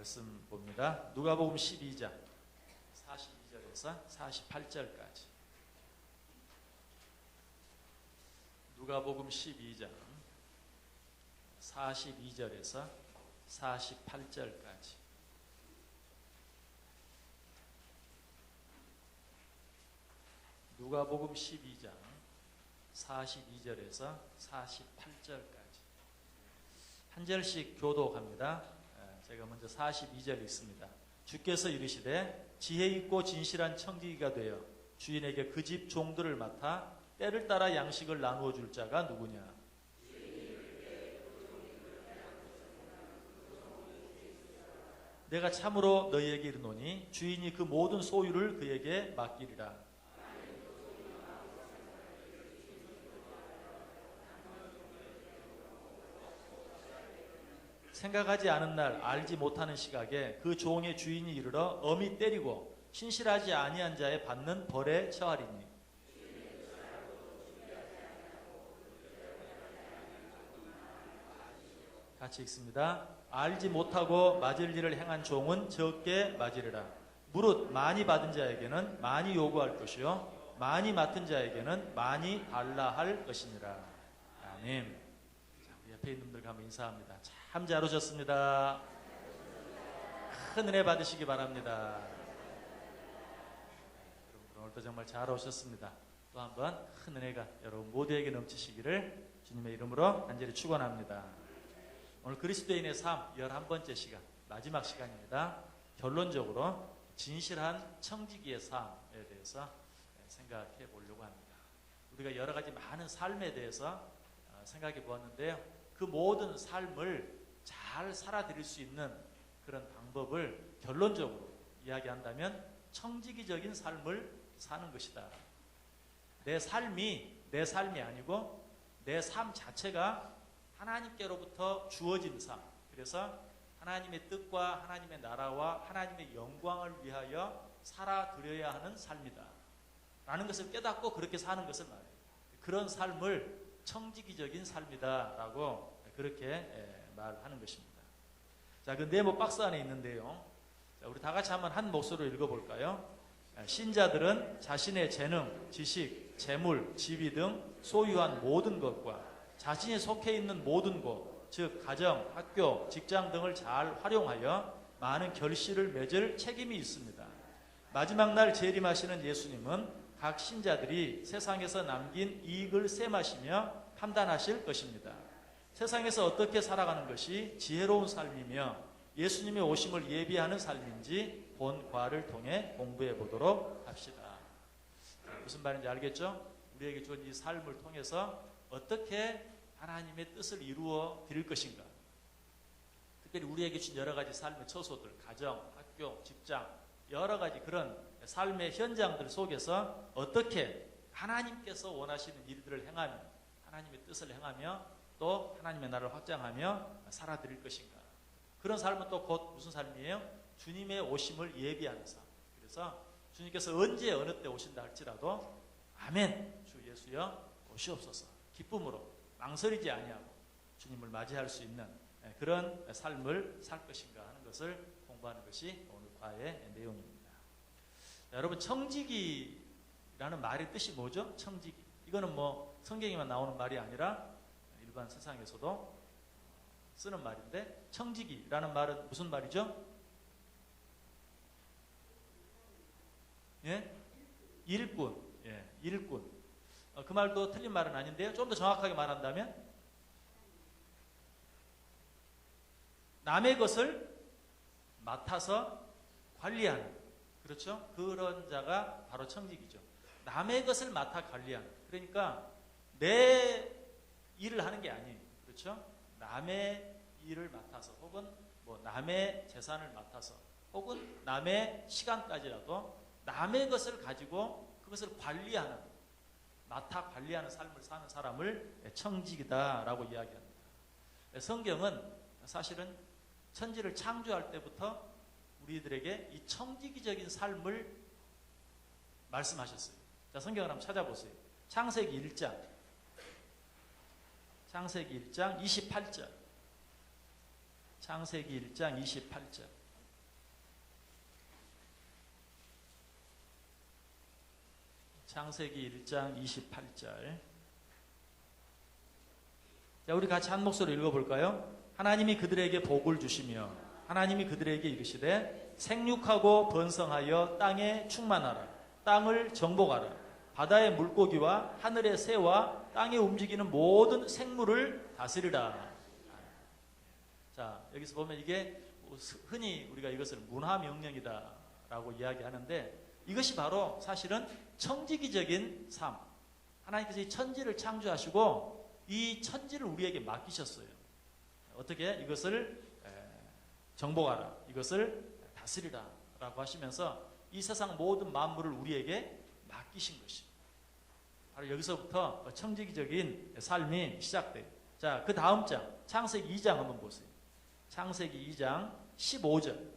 말씀 봅니다. 누가복음 12장 42절에서 48절까지. 누가복음 12장 42절에서 48절까지. 누가복음 12장 42절에서 48절까지. 한 절씩 교독합니다. 제가 먼저 42절 읽습니다. 주께서 이르시되 지혜 있고 진실한 청지기가 되어 주인에게 그 집 종들을 맡아 때를 따라 양식을 나누어 줄 자가 누구냐? 내가 참으로 너희에게 이르노니 주인이 그 모든 소유를 그에게 맡기리라. 생각하지 않은 날 알지 못하는 시각에 그 종의 주인이 이르러 엄히 때리고 신실하지 아니한 자에 받는 벌에 처하리니 같이 읽습니다. 알지 못하고 맞을 일을 행한 종은 적게 맞으리라. 무릇 많이 받은 자에게는 많이 요구할 것이요 많이 맡은 자에게는 많이 달라 할 것이니라. 아멘. 자, 우리 옆에 있는 분들 가면 인사합니다. 참 잘 오셨습니다. 큰 은혜 받으시기 바랍니다. 여러분 오늘도 정말 잘 오셨습니다. 또 한번 큰 은혜가 여러분 모두에게 넘치시기를 주님의 이름으로 간절히 축원합니다. 오늘 그리스도인의 삶 11번째 시간, 마지막 시간입니다. 결론적으로 진실한 청지기의 삶에 대해서 생각해 보려고 합니다. 우리가 여러 가지 많은 삶에 대해서 생각해 보았는데요. 그 모든 삶을 잘 살아드릴 수 있는 그런 방법을 결론적으로 이야기한다면 청지기적인 삶을 사는 것이다. 내 삶이 아니고 내 삶 자체가 하나님께로부터 주어진 삶. 그래서 하나님의 뜻과 하나님의 나라와 하나님의 영광을 위하여 살아드려야 하는 삶이다. 라는 것을 깨닫고 그렇게 사는 것을 말해요. 그런 삶을 청지기적인 삶이다. 라고 그렇게 말하는 것입니다. 자, 그 네모 박스 안에 있는데요. 자, 우리 다 같이 한번 한 목소리로 읽어볼까요? 신자들은 자신의 재능, 지식, 재물, 지위 등 소유한 모든 것과 자신이 속해 있는 모든 곳, 즉 가정, 학교, 직장 등을 잘 활용하여 많은 결실을 맺을 책임이 있습니다. 마지막 날 재림하시는 예수님은 각 신자들이 세상에서 남긴 이익을 셈하시며 판단하실 것입니다. 세상에서 어떻게 살아가는 것이 지혜로운 삶이며 예수님의 오심을 예비하는 삶인지 본과를 통해 공부해 보도록 합시다. 무슨 말인지 알겠죠? 우리에게 주어진 이 삶을 통해서 어떻게 하나님의 뜻을 이루어 드릴 것인가. 특별히 우리에게 준 여러 가지 삶의 처소들, 가정, 학교, 직장, 여러 가지 그런 삶의 현장들 속에서 어떻게 하나님께서 원하시는 일들을 행하며 하나님의 뜻을 행하며 또 하나님의 나라를 확장하며 살아드릴 것인가. 그런 삶은 또 곧 무슨 삶이에요? 주님의 오심을 예비하는 삶. 그래서 주님께서 언제 어느 때 오신다 할지라도 아멘, 주 예수여 오시옵소서 기쁨으로 망설이지 아니하고 주님을 맞이할 수 있는 그런 삶을 살 것인가 하는 것을 공부하는 것이 오늘 과의 내용입니다. 자, 여러분 청지기라는 말의 뜻이 뭐죠? 청지기. 이거는 뭐 성경에만 나오는 말이 아니라 일반 세상에서도 쓰는 말인데 청지기라는 말은 무슨 말이죠? 예? 일꾼. 예, 일꾼. 그 말도 틀린 말은 아닌데요. 좀 더 정확하게 말한다면 남의 것을 맡아서 관리하는, 그렇죠? 그런 자가 바로 청지기죠. 남의 것을 맡아 관리하는. 그러니까 내 일을 하는 게 아니에요. 그렇죠? 남의 일을 맡아서 혹은 뭐 남의 재산을 맡아서 혹은 남의 시간까지라도 남의 것을 가지고 그것을 관리하는, 맡아 관리하는 삶을 사는 사람을 청지기다라고 이야기합니다. 성경은 사실은 천지를 창조할 때부터 우리들에게 이 청지기적인 삶을 말씀하셨어요. 자, 성경을 한번 찾아보세요. 창세기 1장 28절. 창세기 1장 28절. 창세기 1장 28절. 자, 우리 같이 한 목소리로 읽어볼까요? 하나님이 그들에게 복을 주시며 하나님이 그들에게 이르시되 생육하고 번성하여 땅에 충만하라. 땅을 정복하라. 바다의 물고기와 하늘의 새와 땅에 움직이는 모든 생물을 다스리라. 자, 여기서 보면 이게 흔히 우리가 이것을 문화명령이다라고 이야기하는데, 이것이 바로 사실은 청지기적인 삶. 하나님께서 이 천지를 창조하시고 이 천지를 우리에게 맡기셨어요. 어떻게? 이것을 정복하라, 이것을 다스리라 라고 하시면서 이 세상 모든 만물을 우리에게 맡기신 것입니다. 바로 여기서부터 청지기적인 삶이 시작돼요. 자, 그 다음 장 창세기 2장 한번 보세요. 창세기 2장 15절.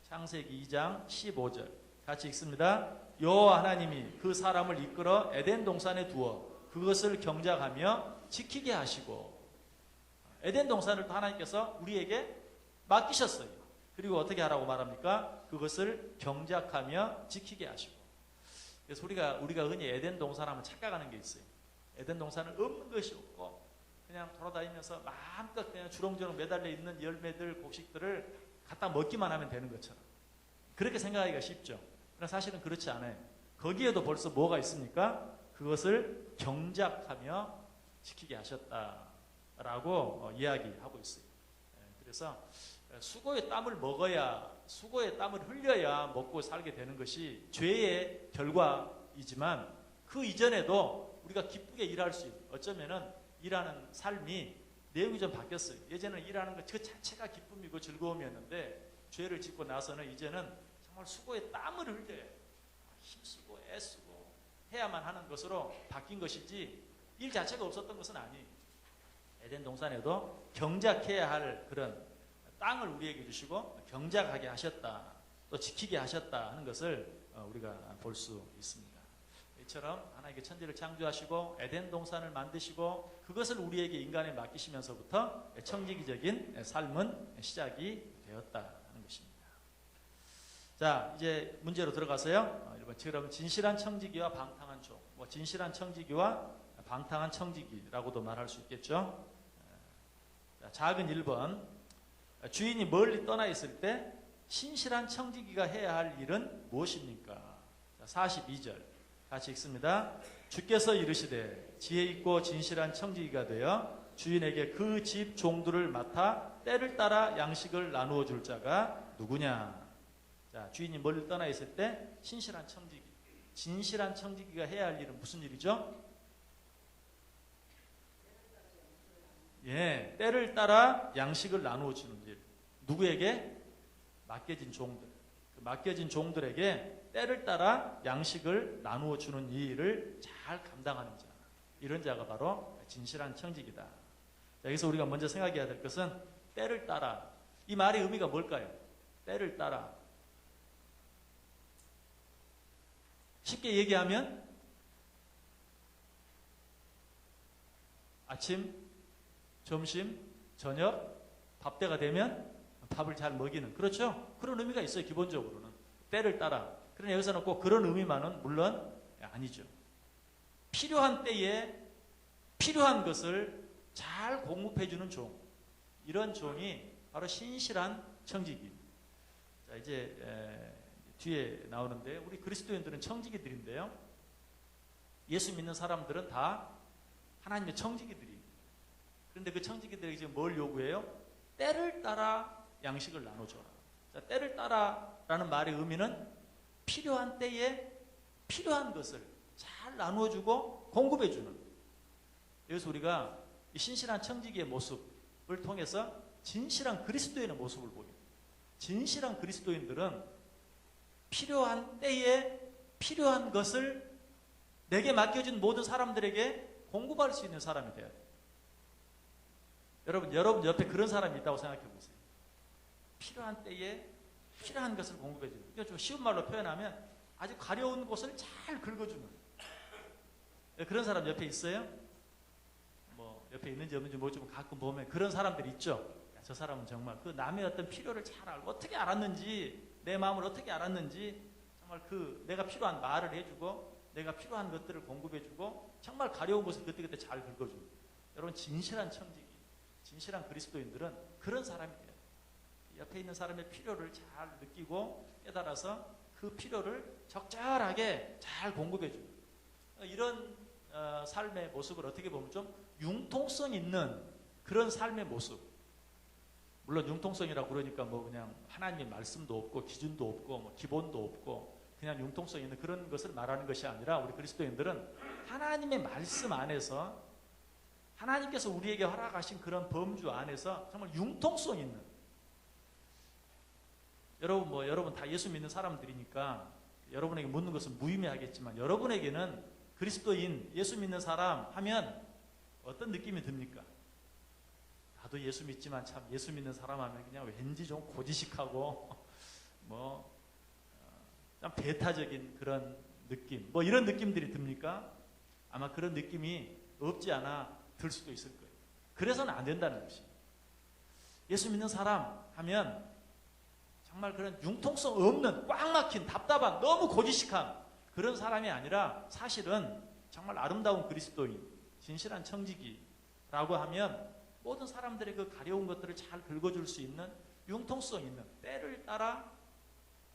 창세기 2장 15절 같이 읽습니다. 여호와 하나님이 그 사람을 이끌어 에덴 동산에 두어 그것을 경작하며 지키게 하시고, 에덴 동산을 또 하나님께서 우리에게 맡기셨어요. 그리고 어떻게 하라고 말합니까? 그것을 경작하며 지키게 하시고. 그래서 우리가 흔히 에덴 동산하면 착각하는 게 있어요. 에덴 동산은 없는 것이 없고 그냥 돌아다니면서 마음껏 그냥 주렁주렁 매달려 있는 열매들, 곡식들을 갖다 먹기만 하면 되는 것처럼 그렇게 생각하기가 쉽죠. 그러나 사실은 그렇지 않아요. 거기에도 벌써 뭐가 있습니까? 그것을 경작하며 지키게 하셨다라고 이야기하고 있어요. 그래서 수고의 땀을 먹어야, 수고의 땀을 흘려야 먹고 살게 되는 것이 죄의 결과이지만, 그 이전에도 우리가 기쁘게 일할 수 있는, 어쩌면은 일하는 삶이 내용이 좀 바뀌었어요. 예전에는 일하는 것 그 자체가 기쁨이고 즐거움이었는데, 죄를 짓고 나서는 이제는 정말 수고의 땀을 흘려야 힘쓰고 애쓰고 해야만 하는 것으로 바뀐 것이지, 일 자체가 없었던 것은 아니에요. 에덴 동산에도 경작해야 할 그런 땅을 우리에게 주시고 경작하게 하셨다, 또 지키게 하셨다 하는 것을 우리가 볼 수 있습니다. 이처럼 하나님께 천지를 창조하시고 에덴 동산을 만드시고 그것을 우리에게 인간에 맡기시면서부터 청지기적인 삶은 시작이 되었다는 것입니다. 자, 이제 문제로 들어가서요. 여러분, 진실한 청지기와 방탕한 종, 진실한 청지기와 방탕한 청지기라고도 말할 수 있겠죠. 자, 작은 1번. 주인이 멀리 떠나 있을 때 신실한 청지기가 해야 할 일은 무엇입니까? 42절 같이 읽습니다. 주께서 이르시되 지혜 있고 진실한 청지기가 되어 주인에게 그 집 종들을 맡아 때를 따라 양식을 나누어 줄 자가 누구냐? 자, 주인이 멀리 떠나 있을 때 신실한 청지기, 진실한 청지기가 해야 할 일은 무슨 일이죠? 예, 때를 따라 양식을 나누어 주는 일. 누구에게? 맡겨진 종들. 그 맡겨진 종들에게 때를 따라 양식을 나누어 주는 이 일을 잘 감당하는 자. 이런 자가 바로 진실한 청지기다. 자, 여기서 우리가 먼저 생각해야 될 것은 때를 따라. 이 말의 의미가 뭘까요? 때를 따라. 쉽게 얘기하면 아침, 점심, 저녁, 밥때가 되면 밥을 잘 먹이는, 그렇죠? 그런 의미가 있어요. 기본적으로는 때를 따라. 그러나 여기서는 꼭 그런 의미만은 물론 아니죠. 필요한 때에 필요한 것을 잘 공급해주는 종, 이런 종이 바로 신실한 청지기. 자, 이제 뒤에 나오는데, 우리 그리스도인들은 청지기들인데요, 예수 믿는 사람들은 다 하나님의 청지기들이에요. 그런데 그 청지기들에게 지금 뭘 요구해요? 때를 따라 양식을 나눠줘라. 자, 때를 따라라는 말의 의미는 필요한 때에 필요한 것을 잘 나누어주고 공급해주는. 여기서 우리가 이 신실한 청지기의 모습을 통해서 진실한 그리스도인의 모습을 보게 됩니다. 진실한 그리스도인들은 필요한 때에 필요한 것을 내게 맡겨진 모든 사람들에게 공급할 수 있는 사람이 돼야 돼요. 여러분 옆에 그런 사람이 있다고 생각해 보세요. 필요한 때에 필요한 것을 공급해 주는. 이거 좀 쉬운 말로 표현하면 아주 가려운 곳을 잘 긁어주는 그런 사람 옆에 있어요? 뭐 옆에 있는지 없는지 모르지만 가끔 보면 그런 사람들이 있죠. 저 사람은 정말 그 남의 어떤 필요를 잘 알고, 어떻게 알았는지, 내 마음을 어떻게 알았는지, 정말 그 내가 필요한 말을 해주고 내가 필요한 것들을 공급해주고 정말 가려운 곳을 그때그때 잘 긁어주고. 여러분 진실한 청지기, 진실한 그리스도인들은 그런 사람이 돼요. 옆에 있는 사람의 필요를 잘 느끼고 깨달아서 그 필요를 적절하게 잘 공급해주고. 이런 삶의 모습을 어떻게 보면 좀 융통성 있는 그런 삶의 모습. 물론 융통성이라고 그러니까 뭐 그냥 하나님의 말씀도 없고 기준도 없고 뭐 기본도 없고 그냥 융통성 있는 그런 것을 말하는 것이 아니라 우리 그리스도인들은 하나님의 말씀 안에서 하나님께서 우리에게 허락하신 그런 범주 안에서 정말 융통성 있는. 여러분 다 예수 믿는 사람들이니까 여러분에게 묻는 것은 무의미하겠지만 여러분에게는 그리스도인 예수 믿는 사람 하면 어떤 느낌이 듭니까? 나도 예수 믿지만 참 예수 믿는 사람 하면 그냥 왠지 좀 고지식하고 좀 배타적인 그런 느낌, 뭐 이런 느낌들이 듭니까? 아마 그런 느낌이 없지 않아 들 수도 있을 거예요. 그래서는 안 된다는 것입니다. 예수 믿는 사람 하면 정말 그런 융통성 없는 꽉 막힌 답답한 너무 고지식한 그런 사람이 아니라 사실은 정말 아름다운 그리스도인, 진실한 청지기라고 하면 모든 사람들의 그 가려운 것들을 잘 긁어줄 수 있는 융통성 있는, 때를 따라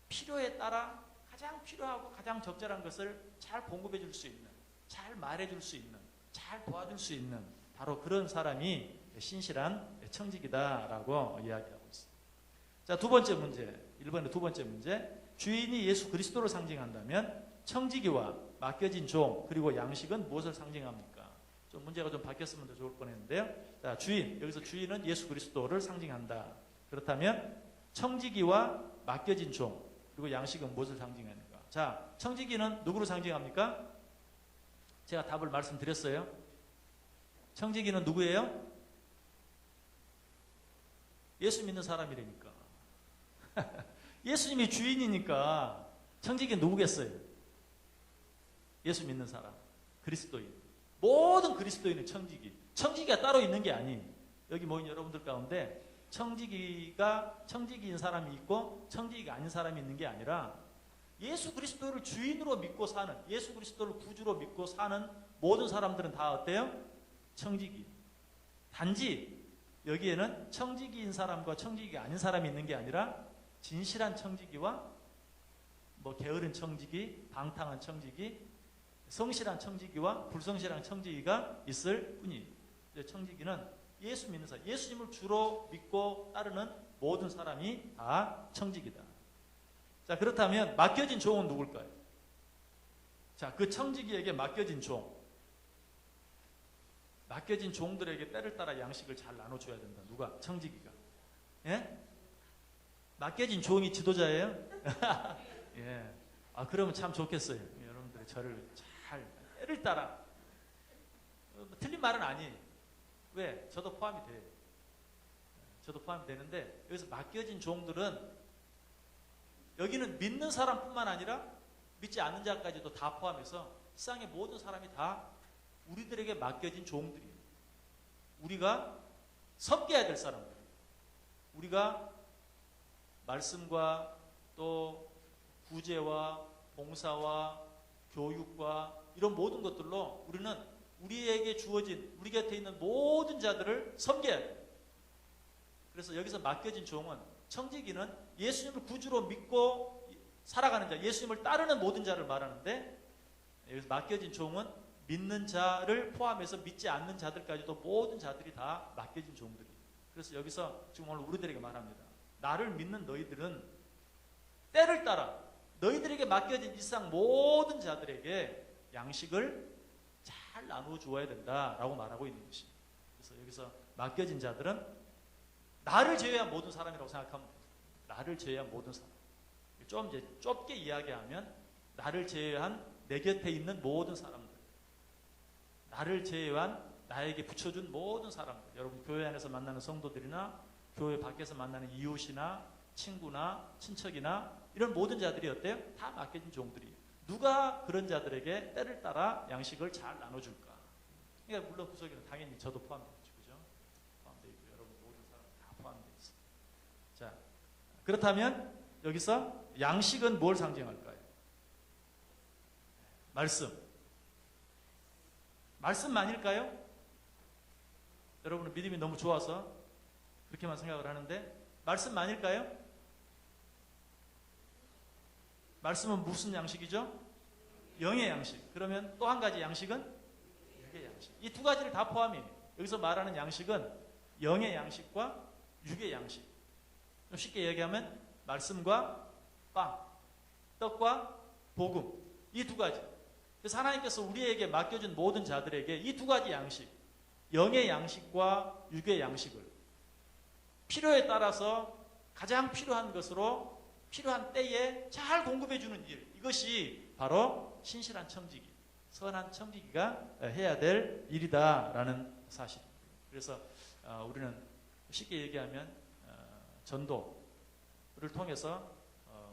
필요에 따라 가장 필요하고 가장 적절한 것을 잘 공급해 줄 수 있는, 잘 말해 줄 수 있는, 잘 도와줄 수 있는 바로 그런 사람이 신실한 청지기다라고 이야기하고 있습니다. 자, 두 번째 문제, 1번의 두 번째 문제. 주인이 예수 그리스도를 상징한다면 청지기와 맡겨진 종 그리고 양식은 무엇을 상징합니까? 좀 문제가 좀 바뀌었으면 더 좋을 뻔했는데요. 자, 주인, 여기서 주인은 예수 그리스도를 상징한다. 그렇다면 청지기와 맡겨진 종 그리고 양식은 무엇을 상징합니까? 자, 청지기는 누구를 상징합니까? 제가 답을 말씀드렸어요. 청지기는 누구예요? 예수 믿는 사람이라니까. 예수님이 주인이니까 청지기는 누구겠어요? 예수 믿는 사람, 그리스도인. 모든 그리스도인은 청지기. 청지기가 따로 있는 게 아니에요. 여기 모인 여러분들 가운데 청지기인 사람이 있고 청지기가 아닌 사람이 있는 게 아니라 예수 그리스도를 주인으로 믿고 사는, 예수 그리스도를 구주로 믿고 사는 모든 사람들은 다 어때요? 청지기. 단지 여기에는 청지기인 사람과 청지기가 아닌 사람이 있는 게 아니라 진실한 청지기와 뭐 게으른 청지기, 방탕한 청지기, 성실한 청지기와 불성실한 청지기가 있을 뿐이에요. 청지기는 예수 믿는 사람, 예수님을 주로 믿고 따르는 모든 사람이 다 청지기다. 자, 그렇다면 맡겨진 종은 누굴까요? 자, 그 청지기에게 맡겨진 종. 맡겨진 종들에게 때를 따라 양식을 잘 나눠줘야 된다. 누가? 청지기가. 예? 맡겨진 종이 지도자예요? 예. 아, 그러면 참 좋겠어요. 여러분들이 저를 잘 때를 따라. 틀린 말은 아니에요. 왜? 저도 포함이 돼요. 저도 포함이 되는데 여기서 맡겨진 종들은 여기는 믿는 사람뿐만 아니라 믿지 않는 자까지도 다 포함해서 세상의 모든 사람이 다 우리들에게 맡겨진 종들이에요. 우리가 섬겨야 될 사람들. 우리가 말씀과 또 구제와 봉사와 교육과 이런 모든 것들로 우리는 우리에게 주어진, 우리 곁에 있는 모든 자들을 섬겨야 돼요. 그래서 여기서 맡겨진 종은, 청지기는 예수님을 구주로 믿고 살아가는 자, 예수님을 따르는 모든 자를 말하는데, 여기서 맡겨진 종은 믿는 자를 포함해서 믿지 않는 자들까지도 모든 자들이 다 맡겨진 종들이에요. 그래서 여기서 지금 오늘 우리들에게 말합니다. 나를 믿는 너희들은 때를 따라 너희들에게 맡겨진 이 세상 모든 자들에게 양식을 잘 나누어 주어야 된다라고 말하고 있는 것입니다. 그래서 여기서 맡겨진 자들은 나를 제외한 모든 사람이라고 생각하면 됩니다. 나를 제외한 모든 사람. 좀 이제 좁게 이야기하면 나를 제외한 내 곁에 있는 모든 사람들. 나를 제외한 나에게 붙여준 모든 사람들. 여러분 교회 안에서 만나는 성도들이나 교회 밖에서 만나는 이웃이나 친구나 친척이나 이런 모든 자들이 어때요? 다 맡겨진 종들이에요. 누가 그런 자들에게 때를 따라 양식을 잘 나눠줄까? 그러니까 물론 그 속에는 당연히 저도 포함되죠. 그죠? 포함되어 있고 여러분 모든 사람 다 포함되어 있어요. 자, 그렇다면 여기서 양식은 뭘 상징할까요? 말씀. 말씀만일까요? 여러분은 믿음이 너무 좋아서 그렇게만 생각을 하는데 말씀만일까요? 말씀은 무슨 양식이죠? 영의 양식. 그러면 또 한 가지 양식은 육의 양식. 이 두 가지를 다 포함해요. 여기서 말하는 양식은 영의 양식과 육의 양식. 좀 쉽게 얘기하면 말씀과 빵, 떡과 복음. 이 두 가지. 그래서 하나님께서 우리에게 맡겨준 모든 자들에게 이 두 가지 양식, 영의 양식과 육의 양식을 필요에 따라서 가장 필요한 것으로 필요한 때에 잘 공급해 주는 일, 이것이 바로 신실한 청지기, 선한 청지기가 해야 될 일이다라는 사실입니다. 그래서 우리는 쉽게 얘기하면 전도를 통해서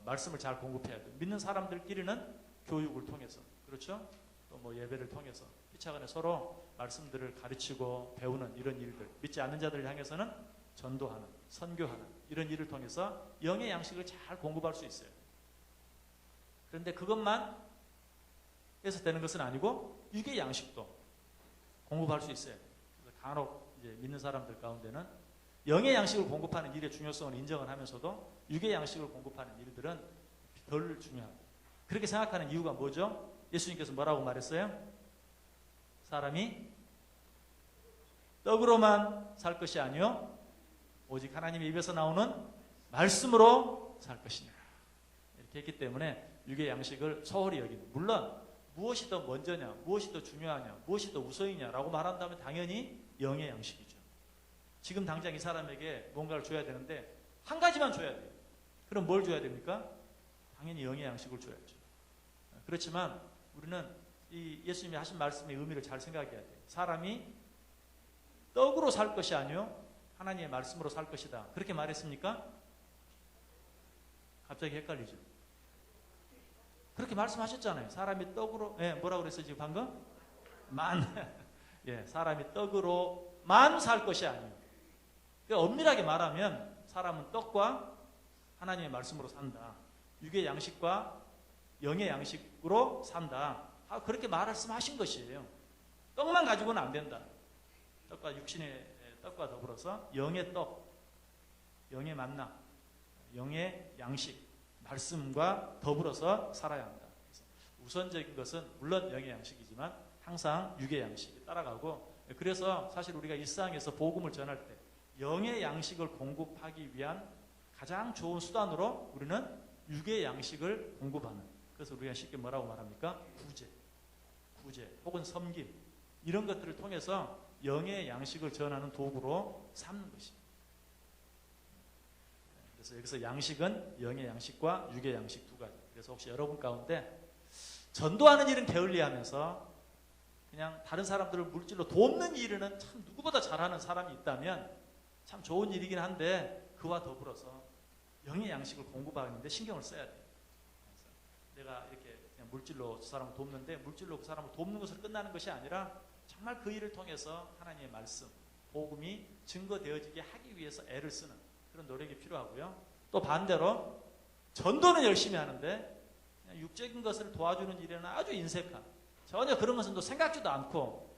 말씀을 잘 공급해야 돼요. 믿는 사람들끼리는 교육을 통해서, 그렇죠? 또 뭐 예배를 통해서 피차간에 서로 말씀들을 가르치고 배우는 이런 일들, 믿지 않는 자들을 향해서는 전도하는, 선교하는 이런 일을 통해서 영의 양식을 잘 공급할 수 있어요. 그런데 그것만 해서 되는 것은 아니고 육의 양식도 공급할 수 있어요. 그래서 간혹 이제 믿는 사람들 가운데는 영의 양식을 공급하는 일의 중요성을 인정을 하면서도 육의 양식을 공급하는 일들은 덜 중요합니다. 그렇게 생각하는 이유가 뭐죠? 예수님께서 뭐라고 말했어요? 사람이 떡으로만 살 것이 아니요 오직 하나님의 입에서 나오는 말씀으로 살 것이니라. 이렇게 했기 때문에 육의 양식을 소홀히 여기는, 물론 무엇이 더 먼저냐, 무엇이 더 중요하냐, 무엇이 더 우선이냐라고 말한다면 당연히 영의 양식이죠. 지금 당장 이 사람에게 뭔가를 줘야 되는데 한 가지만 줘야 돼요. 그럼 뭘 줘야 됩니까? 당연히 영의 양식을 줘야죠. 그렇지만 우리는 이 예수님이 하신 말씀의 의미를 잘 생각해야 돼요. 사람이 떡으로 살 것이 아니요 하나님의 말씀으로 살 것이다. 그렇게 말했습니까? 갑자기 헷갈리죠. 그렇게 말씀하셨잖아요. 사람이 떡으로, 뭐라고 그랬어요 지금 방금? 사람이 떡으로만 살 것이 아니에요. 그러니까 엄밀하게 말하면 사람은 떡과 하나님의 말씀으로 산다. 육의 양식과 영의 양식으로 산다. 그렇게 말씀하신 것이에요. 떡만 가지고는 안 된다. 떡과 육신의 떡과 더불어서 영의 떡, 영의 만나, 영의 양식, 말씀과 더불어서 살아야 한다. 그래서 우선적인 것은 물론 영의 양식이지만 항상 육의 양식이 따라가고, 그래서 사실 우리가 일상에서 복음을 전할 때 영의 양식을 공급하기 위한 가장 좋은 수단으로 우리는 육의 양식을 공급하는, 그래서 우리가 쉽게 뭐라고 말합니까? 구제 혹은 섬김, 이런 것들을 통해서 영의 양식을 전하는 도구로 삼는 것입니다. 그래서 여기서 양식은 영의 양식과 육의 양식 두 가지. 그래서 혹시 여러분 가운데 전도하는 일은 게을리하면서 그냥 다른 사람들을 물질로 돕는 일은 참 누구보다 잘하는 사람이 있다면 참 좋은 일이긴 한데, 그와 더불어서 영의 양식을 공급하는데 신경을 써야 돼요. 내가 이렇게 그냥 물질로 그 사람을 돕는데 물질로 그 사람을 돕는 것으로 끝나는 것이 아니라 정말 그 일을 통해서 하나님의 말씀, 복음이 증거되어지게 하기 위해서 애를 쓰는 그런 노력이 필요하고요. 또 반대로 전도는 열심히 하는데 그냥 육적인 것을 도와주는 일에는 아주 인색한, 전혀 그런 것은 또 생각지도 않고,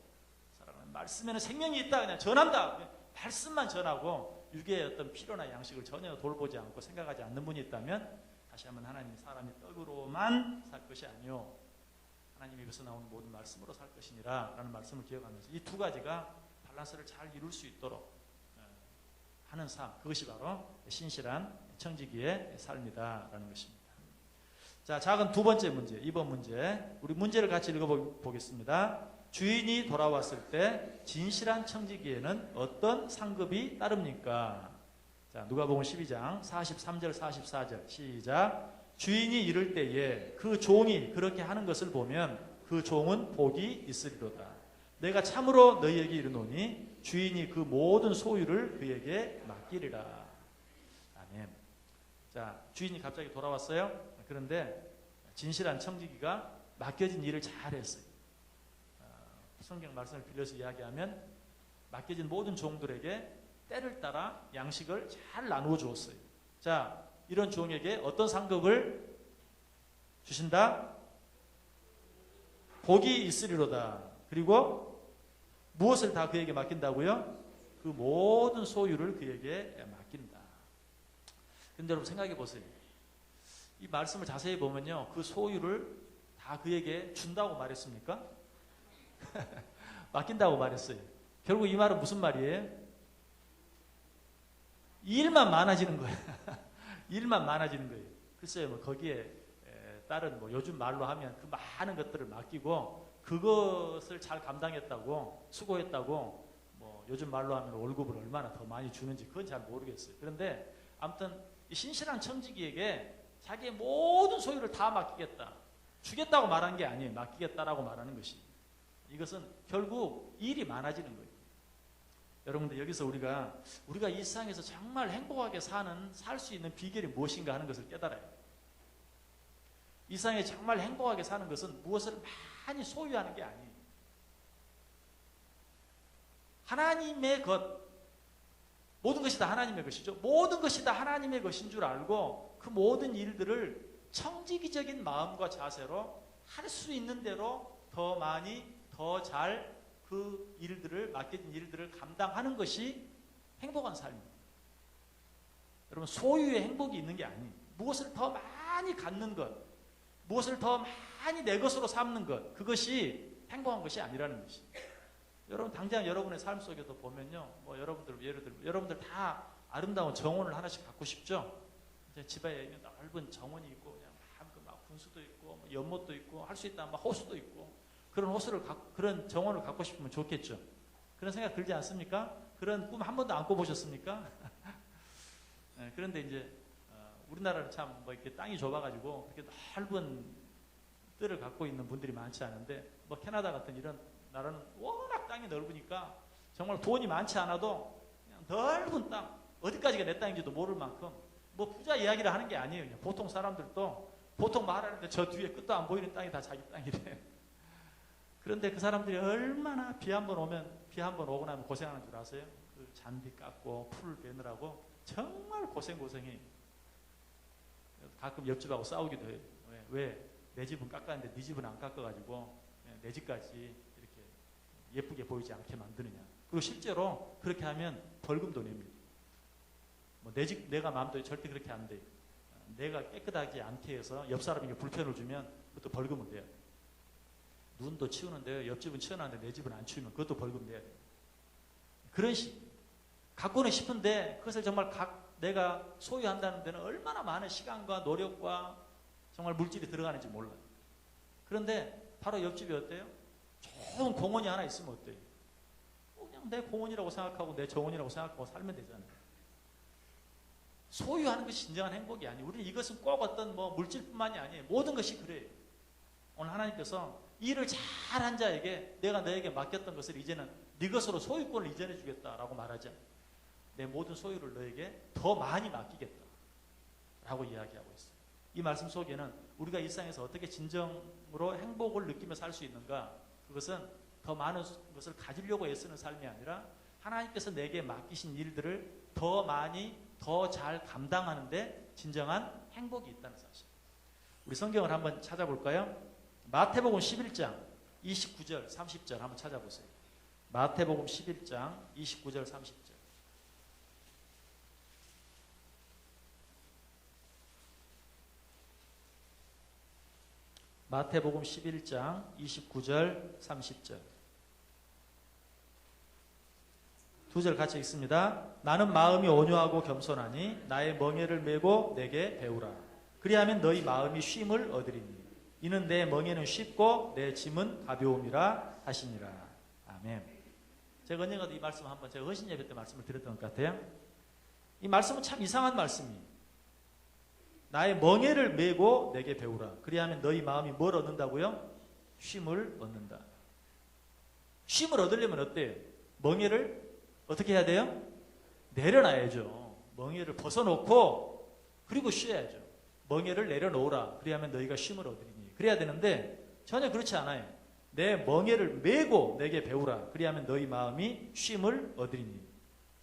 사람은 말씀에는 생명이 있다, 그냥 전한다, 그냥 말씀만 전하고 육의 어떤 필요나 양식을 전혀 돌보지 않고 생각하지 않는 분이 있다면, 다시 한번 하나님, 사람이 떡으로만 살 것이 아니요 하나님의 입에서 나오는 모든 말씀으로 살 것이니라 라는 말씀을 기억하면서 이 두 가지가 밸런스를 잘 이룰 수 있도록 하는 삶, 그것이 바로 신실한 청지기의 삶이다 라는 것입니다. 자, 작은 두 번째 문제, 2번 문제, 우리 문제를 같이 읽어보겠습니다. 주인이 돌아왔을 때 진실한 청지기에는 어떤 상급이 따릅니까? 자, 누가복음 12장 43절 44절 시작. 주인이 이를 때에 그 종이 그렇게 하는 것을 보면 그 종은 복이 있으리로다. 내가 참으로 너희에게 이르노니 주인이 그 모든 소유를 그에게 맡기리라. 아멘. 자, 주인이 갑자기 돌아왔어요. 그런데 진실한 청지기가 맡겨진 일을 잘했어요. 성경 말씀을 빌려서 이야기하면 맡겨진 모든 종들에게 때를 따라 양식을 잘 나누어 주었어요. 자, 이런 종에게 어떤 상급을 주신다? 복이 있으리로다. 그리고 무엇을 다 그에게 맡긴다고요? 그 모든 소유를 그에게 맡긴다. 근데 여러분 생각해 보세요. 이 말씀을 자세히 보면요, 그 소유를 다 그에게 준다고 말했습니까? 맡긴다고 말했어요. 결국 이 말은 무슨 말이에요? 일만 많아지는 거예요. 일만 많아지는 거예요. 글쎄요, 뭐 거기에 다른 뭐 요즘 말로 하면 그 많은 것들을 맡기고 그것을 잘 감당했다고, 수고했다고, 뭐 요즘 말로 하면 월급을 얼마나 더 많이 주는지 그건 잘 모르겠어요. 그런데 아무튼 이 신실한 청지기에게 자기의 모든 소유를 다 맡기겠다, 주겠다고 말한 게 아니에요. 맡기겠다라고 말하는 것이. 이것은 결국 일이 많아지는 거예요. 여러분들 여기서 우리가 이 세상에서 정말 행복하게 살 수 있는 비결이 무엇인가 하는 것을 깨달아요. 이 세상에 정말 행복하게 사는 것은 무엇을 많이 소유하는 게 아니에요. 하나님의 것, 모든 것이 다 하나님의 것이죠. 모든 것이 다 하나님의 것인 줄 알고 그 모든 일들을 청지기적인 마음과 자세로 할 수 있는 대로 더 많이, 더 잘 그 일들을, 맡겨진 일들을 감당하는 것이 행복한 삶입니다. 여러분, 소유의 행복이 있는 게 아니에요. 무엇을 더 많이 갖는 것, 무엇을 더 많이 내 것으로 삼는 것, 그것이 행복한 것이 아니라는 것이. 여러분, 당장 여러분의 삶 속에도 보면요, 뭐 여러분들, 예를 들면 여러분들 다 아름다운 정원을 하나씩 갖고 싶죠? 이제 집에 넓은 정원이 있고, 그냥 막 분수도 있고, 뭐 연못도 있고, 할 수 있다면 막 호수도 있고, 그런 정원을 갖고 싶으면 좋겠죠. 그런 생각 들지 않습니까? 그런 꿈 한 번도 안 꿔보셨습니까? 네, 그런데 이제 우리나라는 참 뭐 이렇게 땅이 좁아가지고 그렇게 넓은 뜰을 갖고 있는 분들이 많지 않은데, 뭐 캐나다 같은 이런 나라는 워낙 땅이 넓으니까 정말 돈이 많지 않아도 그냥 넓은 땅, 어디까지가 내 땅인지도 모를 만큼, 뭐 부자 이야기를 하는 게 아니에요. 그냥 보통 사람들도 보통 말하는데 저 뒤에 끝도 안 보이는 땅이 다 자기 땅이래. 그런데 그 사람들이 얼마나 비 한 번 오고 나면 고생하는 줄 아세요? 그 잔디 깎고 풀 베느라고 정말 고생해. 가끔 옆집하고 싸우기도 해요. 왜 내 집은 깎았는데 네 집은 안 깎아가지고 내 집까지 이렇게 예쁘게 보이지 않게 만드느냐. 그리고 실제로 그렇게 하면 벌금도 냅니다. 뭐 내가 마음대로 절대 그렇게 안 돼요. 내가 깨끗하지 않게 해서 옆 사람에게 불편을 주면 그것도 벌금을 내야 돼요. 눈도 치우는데 옆집은 치워놨는데 내 집은 안 치우면 그것도 벌금 내야 돼요. 그런 식. 갖고는 싶은데 그것을 정말 내가 소유한다는 데는 얼마나 많은 시간과 노력과 정말 물질이 들어가는지 몰라요. 그런데 바로 옆집이 어때요? 좋은 공원이 하나 있으면 어때요? 그냥 내 공원이라고 생각하고 내 정원이라고 생각하고 살면 되잖아요. 소유하는 것이 진정한 행복이 아니에요. 우리는 이것은 꼭 어떤 뭐 물질뿐만이 아니에요. 모든 것이 그래요. 오늘 하나님께서 일을 잘한 자에게 내가 너에게 맡겼던 것을 이제는 네 것으로 소유권을 이전해 주겠다라고 말하지 않아요. 내 모든 소유를 너에게 더 많이 맡기겠다라고 이야기하고 있어요. 이 말씀 속에는 우리가 일상에서 어떻게 진정으로 행복을 느끼며 살 수 있는가, 그것은 더 많은 것을 가지려고 애쓰는 삶이 아니라 하나님께서 내게 맡기신 일들을 더 많이, 더 잘 감당하는데 진정한 행복이 있다는 사실. 우리 성경을 한번 찾아볼까요? 마태복음 11장 29절 30절 한번 찾아보세요. 마태복음 11장 29절 30절. 마태복음 11장 29절 30절. 두 절 같이 읽습니다. 나는 마음이 온유하고 겸손하니 나의 멍에를 메고 내게 배우라. 그리하면 너희 마음이 쉼을 얻으리니 이는 내 멍에는 쉽고 내 짐은 가벼움이라 하시니라. 아멘. 제가 언젠가도 이 말씀 한번 제가 헌신 예배 때 말씀을 드렸던 것 같아요. 이 말씀은 참 이상한 말씀이에요. 나의 멍에를 메고 내게 배우라. 그리하면 너희 마음이 뭘 얻는다고요? 쉼을 얻는다. 쉼을 얻으려면 어때요? 멍에를 어떻게 해야 돼요? 내려놔야죠. 멍에를 벗어놓고 그리고 쉬어야죠. 멍에를 내려놓으라. 그리하면 너희가 쉼을 얻으리니. 그래야 되는데 전혀 그렇지 않아요. 내 멍에를 메고 내게 배우라. 그리하면 너희 마음이 쉼을 얻으리니.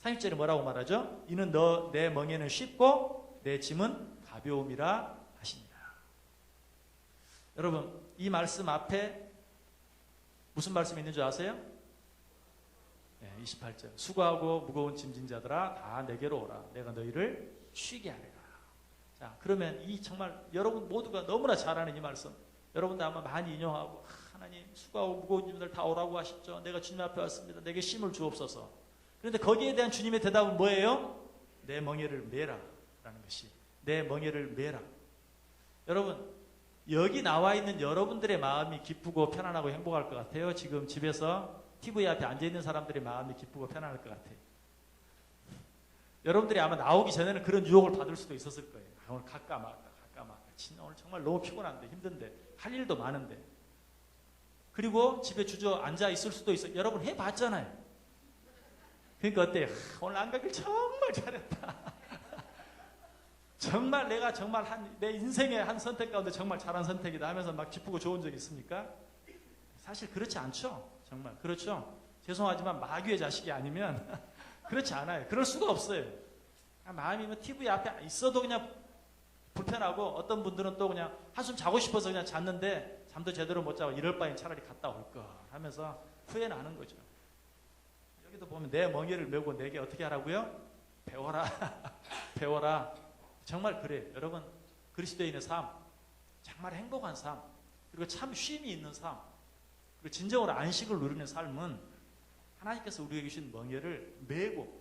30절에 뭐라고 말하죠? 이는 내 멍에는 쉽고 내 짐은 가벼움이라 하시니라. 여러분, 이 말씀 앞에 무슨 말씀이 있는 줄 아세요? 네, 28절. 수고하고 무거운 짐진 자들아 다 내게로 오라. 내가 너희를 쉬게 하리라. 자, 그러면 이 정말 여러분 모두가 너무나 잘 아는 이 말씀, 여러분도 아마 많이 인용하고, 하나님 수고하고 무거운 짐들 다 오라고 하셨죠. 내가 주님 앞에 왔습니다. 내게 쉼을 주옵소서. 그런데 거기에 대한 주님의 대답은 뭐예요? 내 멍에를 메라 라는 것이, 내 멍에를 메라. 여러분, 여기 나와 있는 여러분들의 마음이 기쁘고 편안하고 행복할 것 같아요? 지금 집에서 TV 앞에 앉아있는 사람들의 마음이 기쁘고 편안할 것 같아요? 여러분들이 아마 나오기 전에는 그런 유혹을 받을 수도 있었을 거예요. 아, 오늘 갈까 말까. 진짜 오늘 정말 너무 피곤한데, 힘든데, 할 일도 많은데. 그리고 집에 주저앉아 있을 수도 있어요. 여러분 해봤잖아요. 그러니까 어때요? 오늘 안 가길 정말 잘했다. 정말 내가 정말 내 인생의 한 선택 가운데 정말 잘한 선택이다 하면서 막 기쁘고 좋은 적 있습니까? 사실 그렇지 않죠. 정말 그렇죠. 죄송하지만 마귀의 자식이 아니면 그렇지 않아요. 그럴 수가 없어요. 마음이 뭐 TV 앞에 있어도 그냥 불편하고, 어떤 분들은 또 그냥 한숨 자고 싶어서 그냥 잤는데 잠도 제대로 못 자고 이럴 바엔 차라리 갔다 올걸 하면서 후회는 거죠. 여기도 보면 내 멍에를 메고 내게 어떻게 하라고요? 배워라. 배워라. 정말 그래요. 여러분, 그리스도인의 삶, 정말 행복한 삶, 그리고 참 쉼이 있는 삶, 그리고 진정으로 안식을 누리는 삶은 하나님께서 우리에게 주신 멍에를 메고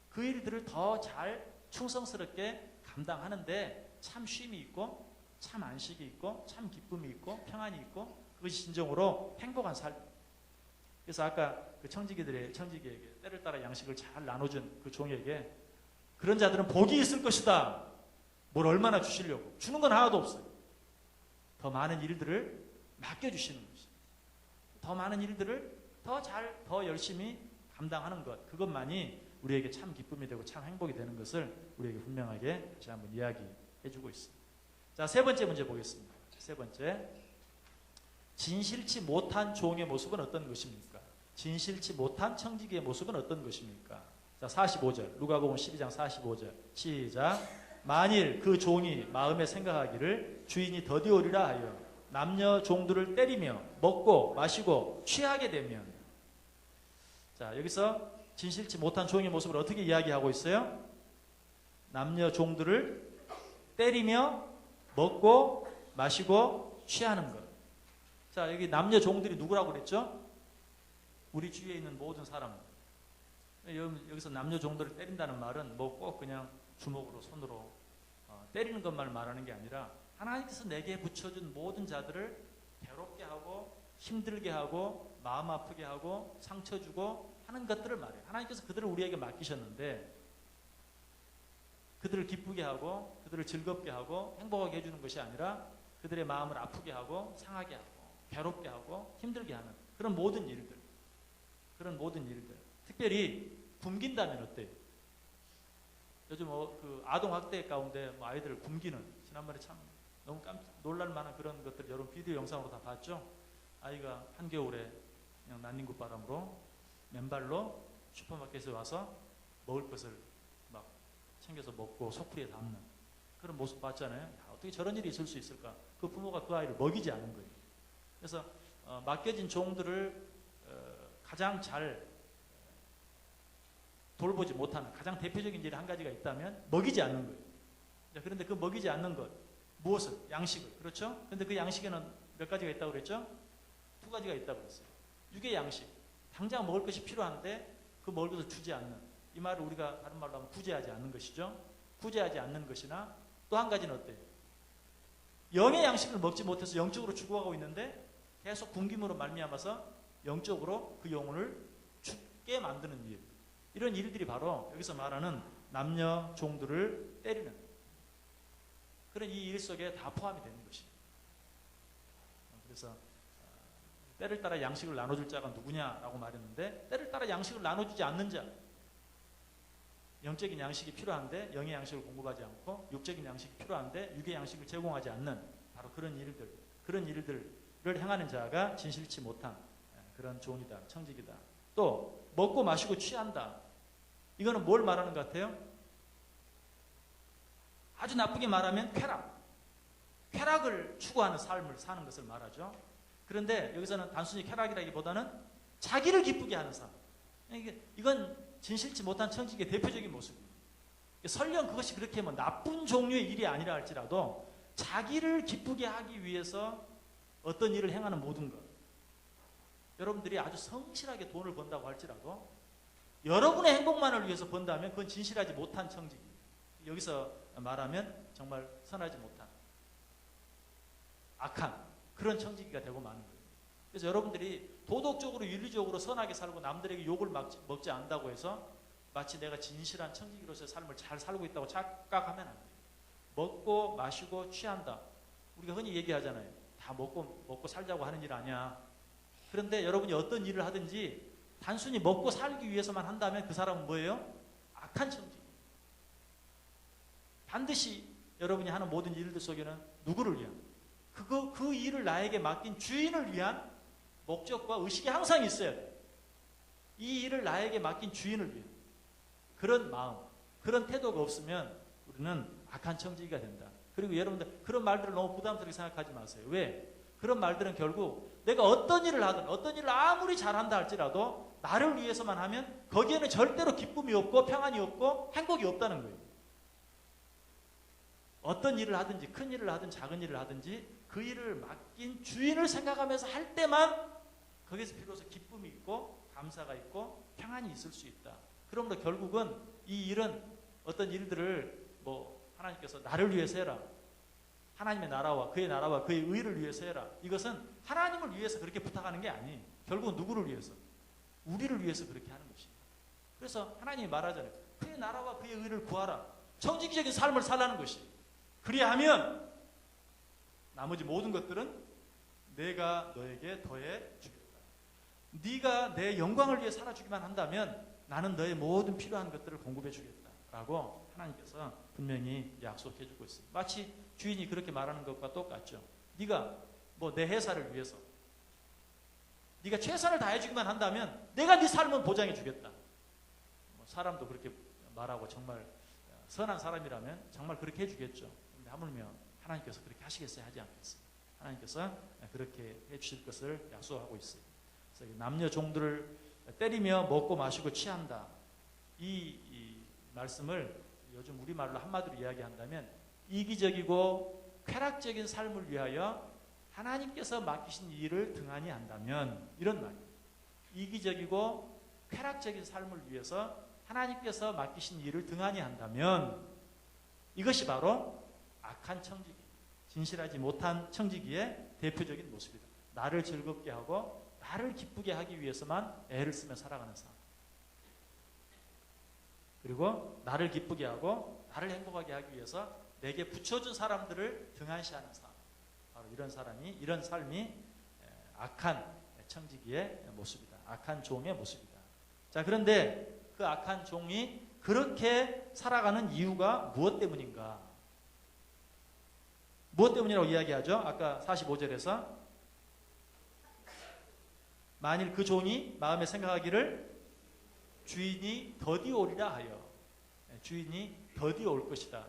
그 일들을 더 잘 충성스럽게 감당하는데 참 쉼이 있고, 참 안식이 있고, 참 기쁨이 있고, 평안이 있고, 그것이 진정으로 행복한 삶. 그래서 아까 그 청지기에게 때를 따라 양식을 잘 나눠준 그 종에게, 그런 자들은 복이 있을 것이다. 뭘 얼마나 주시려고. 주는 건 하나도 없어요. 더 많은 일들을 맡겨주시는 것입니다. 더 많은 일들을 더 열심히 감당하는 것, 그것만이 우리에게 참 기쁨이 되고 참 행복이 되는 것을 우리에게 분명하게 다시 한번 이야기해주고 있습니다. 자, 세 번째 문제 보겠습니다. 세 번째, 진실치 못한 종의 모습은 어떤 것입니까? 진실치 못한 청지기의 모습은 어떤 것입니까? 자, 45절, 누가복음 12장 45절, 시작. 만일 그 종이 마음에 생각하기를 주인이 더디오리라 하여 남녀 종들을 때리며 먹고 마시고 취하게 되면, 자, 여기서 진실치 못한 종의 모습을 어떻게 이야기하고 있어요? 남녀 종들을 때리며 먹고 마시고 취하는 것. 자, 여기 남녀 종들이 누구라고 그랬죠? 우리 주위에 있는 모든 사람. 여기서 남녀 종들을 때린다는 말은 뭐 꼭 그냥 주먹으로 손으로 때리는 것만 말하는 게 아니라, 하나님께서 내게 붙여준 모든 자들을 괴롭게 하고 힘들게 하고 마음 아프게 하고 상처 주고 하는 것들을 말해요. 하나님께서 그들을 우리에게 맡기셨는데, 그들을 기쁘게 하고 그들을 즐겁게 하고 행복하게 해주는 것이 아니라 그들의 마음을 아프게 하고 상하게 하고 괴롭게 하고 힘들게 하는 그런 모든 일들, 특별히 굶긴다면 어때요? 요즘 그 아동 학대 가운데 아이들을 굶기는, 지난번에 참 너무 놀랄 만한 그런 것들 여러분 비디오 영상으로 다 봤죠? 아이가 한겨울에 그냥 난닝구 바람으로 맨발로 슈퍼마켓에 와서 먹을 것을 막 챙겨서 먹고 속풀이에 담는 그런 모습 봤잖아요. 어떻게 저런 일이 있을 수 있을까? 그 부모가 그 아이를 먹이지 않은 거예요. 그래서 맡겨진 종들을 가장 잘 돌보지 못하는 가장 대표적인 일이 한 가지가 있다면 먹이지 않는 거예요. 그런데 그 먹이지 않는 것, 무엇을? 양식을. 그렇죠? 그런데 그 양식에는 몇 가지가 있다고 그랬죠? 두 가지가 있다고 그랬어요. 육의 양식. 당장 먹을 것이 필요한데 그 먹을 것을 주지 않는, 이 말을 우리가 다른 말로 하면 구제하지 않는 것이죠. 구제하지 않는 것이나, 또 한 가지는 어때요? 영의 양식을 먹지 못해서 영적으로 죽어가고 있는데 계속 굶김으로 말미암아서 영적으로 그 영혼을 죽게 만드는 일. 이런 일들이 바로 여기서 말하는 남녀 종들을 때리는 그런 이 일 속에 다 포함이 되는 것입니다. 그래서 때를 따라 양식을 나눠줄 자가 누구냐라고 말했는데, 때를 따라 양식을 나눠주지 않는 자, 영적인 양식이 필요한데 영의 양식을 공급하지 않고 육적인 양식이 필요한데 육의 양식을 제공하지 않는 바로 그런 일들을 행하는 자가 진실치 못한 그런 종이다, 청직이다. 또 먹고 마시고 취한다. 이거는 뭘 말하는 것 같아요? 아주 나쁘게 말하면 쾌락을 추구하는 삶을 사는 것을 말하죠. 그런데 여기서는 단순히 쾌락이라기보다는 자기를 기쁘게 하는 삶. 이건 진실치 못한 청지기의 대표적인 모습입니다. 설령 그것이 그렇게 뭐 나쁜 종류의 일이 아니라 할지라도 자기를 기쁘게 하기 위해서 어떤 일을 행하는 모든 것. 여러분들이 아주 성실하게 돈을 번다고 할지라도 여러분의 행복만을 위해서 번다면 그건 진실하지 못한 청지기. 여기서 말하면 정말 선하지 못한 악한 그런 청지기가 되고 마는 거예요. 그래서 여러분들이 도덕적으로 윤리적으로 선하게 살고 남들에게 욕을 먹지 않는다고 해서 마치 내가 진실한 청지기로서의 삶을 잘 살고 있다고 착각하면 안 돼요. 먹고 마시고 취한다. 우리가 흔히 얘기하잖아요. 다 먹고 살자고 하는 일 아니야. 그런데 여러분이 어떤 일을 하든지 단순히 먹고 살기 위해서만 한다면 그 사람은 뭐예요? 악한 청지기. 반드시 여러분이 하는 모든 일들 속에는 누구를 위한 그 일을 나에게 맡긴 주인을 위한 목적과 의식이 항상 있어야 돼요. 이 일을 나에게 맡긴 주인을 위한 그런 마음, 그런 태도가 없으면 우리는 악한 청지기가 된다. 그리고 여러분들 그런 말들을 너무 부담스럽게 생각하지 마세요. 왜? 그런 말들은 결국 내가 어떤 일을 하든 어떤 일을 아무리 잘한다 할지라도 나를 위해서만 하면 거기에는 절대로 기쁨이 없고 평안이 없고 행복이 없다는 거예요. 어떤 일을 하든지 큰 일을 하든 작은 일을 하든지 그 일을 맡긴 주인을 생각하면서 할 때만 거기서 비로소 기쁨이 있고 감사가 있고 평안이 있을 수 있다. 그러므로 결국은 이 일은 어떤 일들을 하나님께서 나를 위해서 해라. 하나님의 나라와 그의 의를 위해서 해라. 이것은 하나님을 위해서 그렇게 부탁하는 게 아니에요. 결국은 누구를 위해서? 우리를 위해서 그렇게 하는 것입니다. 그래서 하나님이 말하잖아요. 그의 나라와 그의 의를 구하라. 청지기적인 삶을 살라는 것이. 그리하면 나머지 모든 것들은 내가 너에게 더해 주겠다. 네가 내 영광을 위해 살아주기만 한다면 나는 너의 모든 필요한 것들을 공급해 주겠다. 라고 하나님께서 분명히 약속해 주고 있습니다. 마치 주인이 그렇게 말하는 것과 똑같죠. 네가 내 회사를 위해서 네가 최선을 다해 주기만 한다면 내가 네 삶은 보장해 주겠다. 사람도 그렇게 말하고 정말 선한 사람이라면 정말 그렇게 해주겠죠. 그런데 하물며 하나님께서 그렇게 하시겠어요? 하지 않겠어요? 하나님께서 그렇게 해주실 것을 약속하고 있어요. 그래서 남녀 종들을 때리며 먹고 마시고 취한다. 이 말씀을 요즘 우리말로 한마디로 이야기한다면 이기적이고 쾌락적인 삶을 위하여 하나님께서 맡기신 일을 등한히 한다면 이런 말이에요. 이기적이고 쾌락적인 삶을 위해서 하나님께서 맡기신 일을 등한히 한다면 이것이 바로 악한 청지기, 진실하지 못한 청지기의 대표적인 모습이다. 나를 즐겁게 하고 나를 기쁘게 하기 위해서만 애를 쓰며 살아가는 삶. 그리고 나를 기쁘게 하고 나를 행복하게 하기 위해서 내게 붙여준 사람들을 등한시하는 삶. 바로 이런 삶이 악한 청지기의 모습이다. 악한 종의 모습이다. 자, 그런데 그 악한 종이 그렇게 살아가는 이유가 무엇 때문인가? 무엇 때문이라고 이야기하죠? 아까 45절에서 만일 그 종이 마음에 생각하기를 주인이 더디 오리라 하여. 주인이 더디 올 것이다.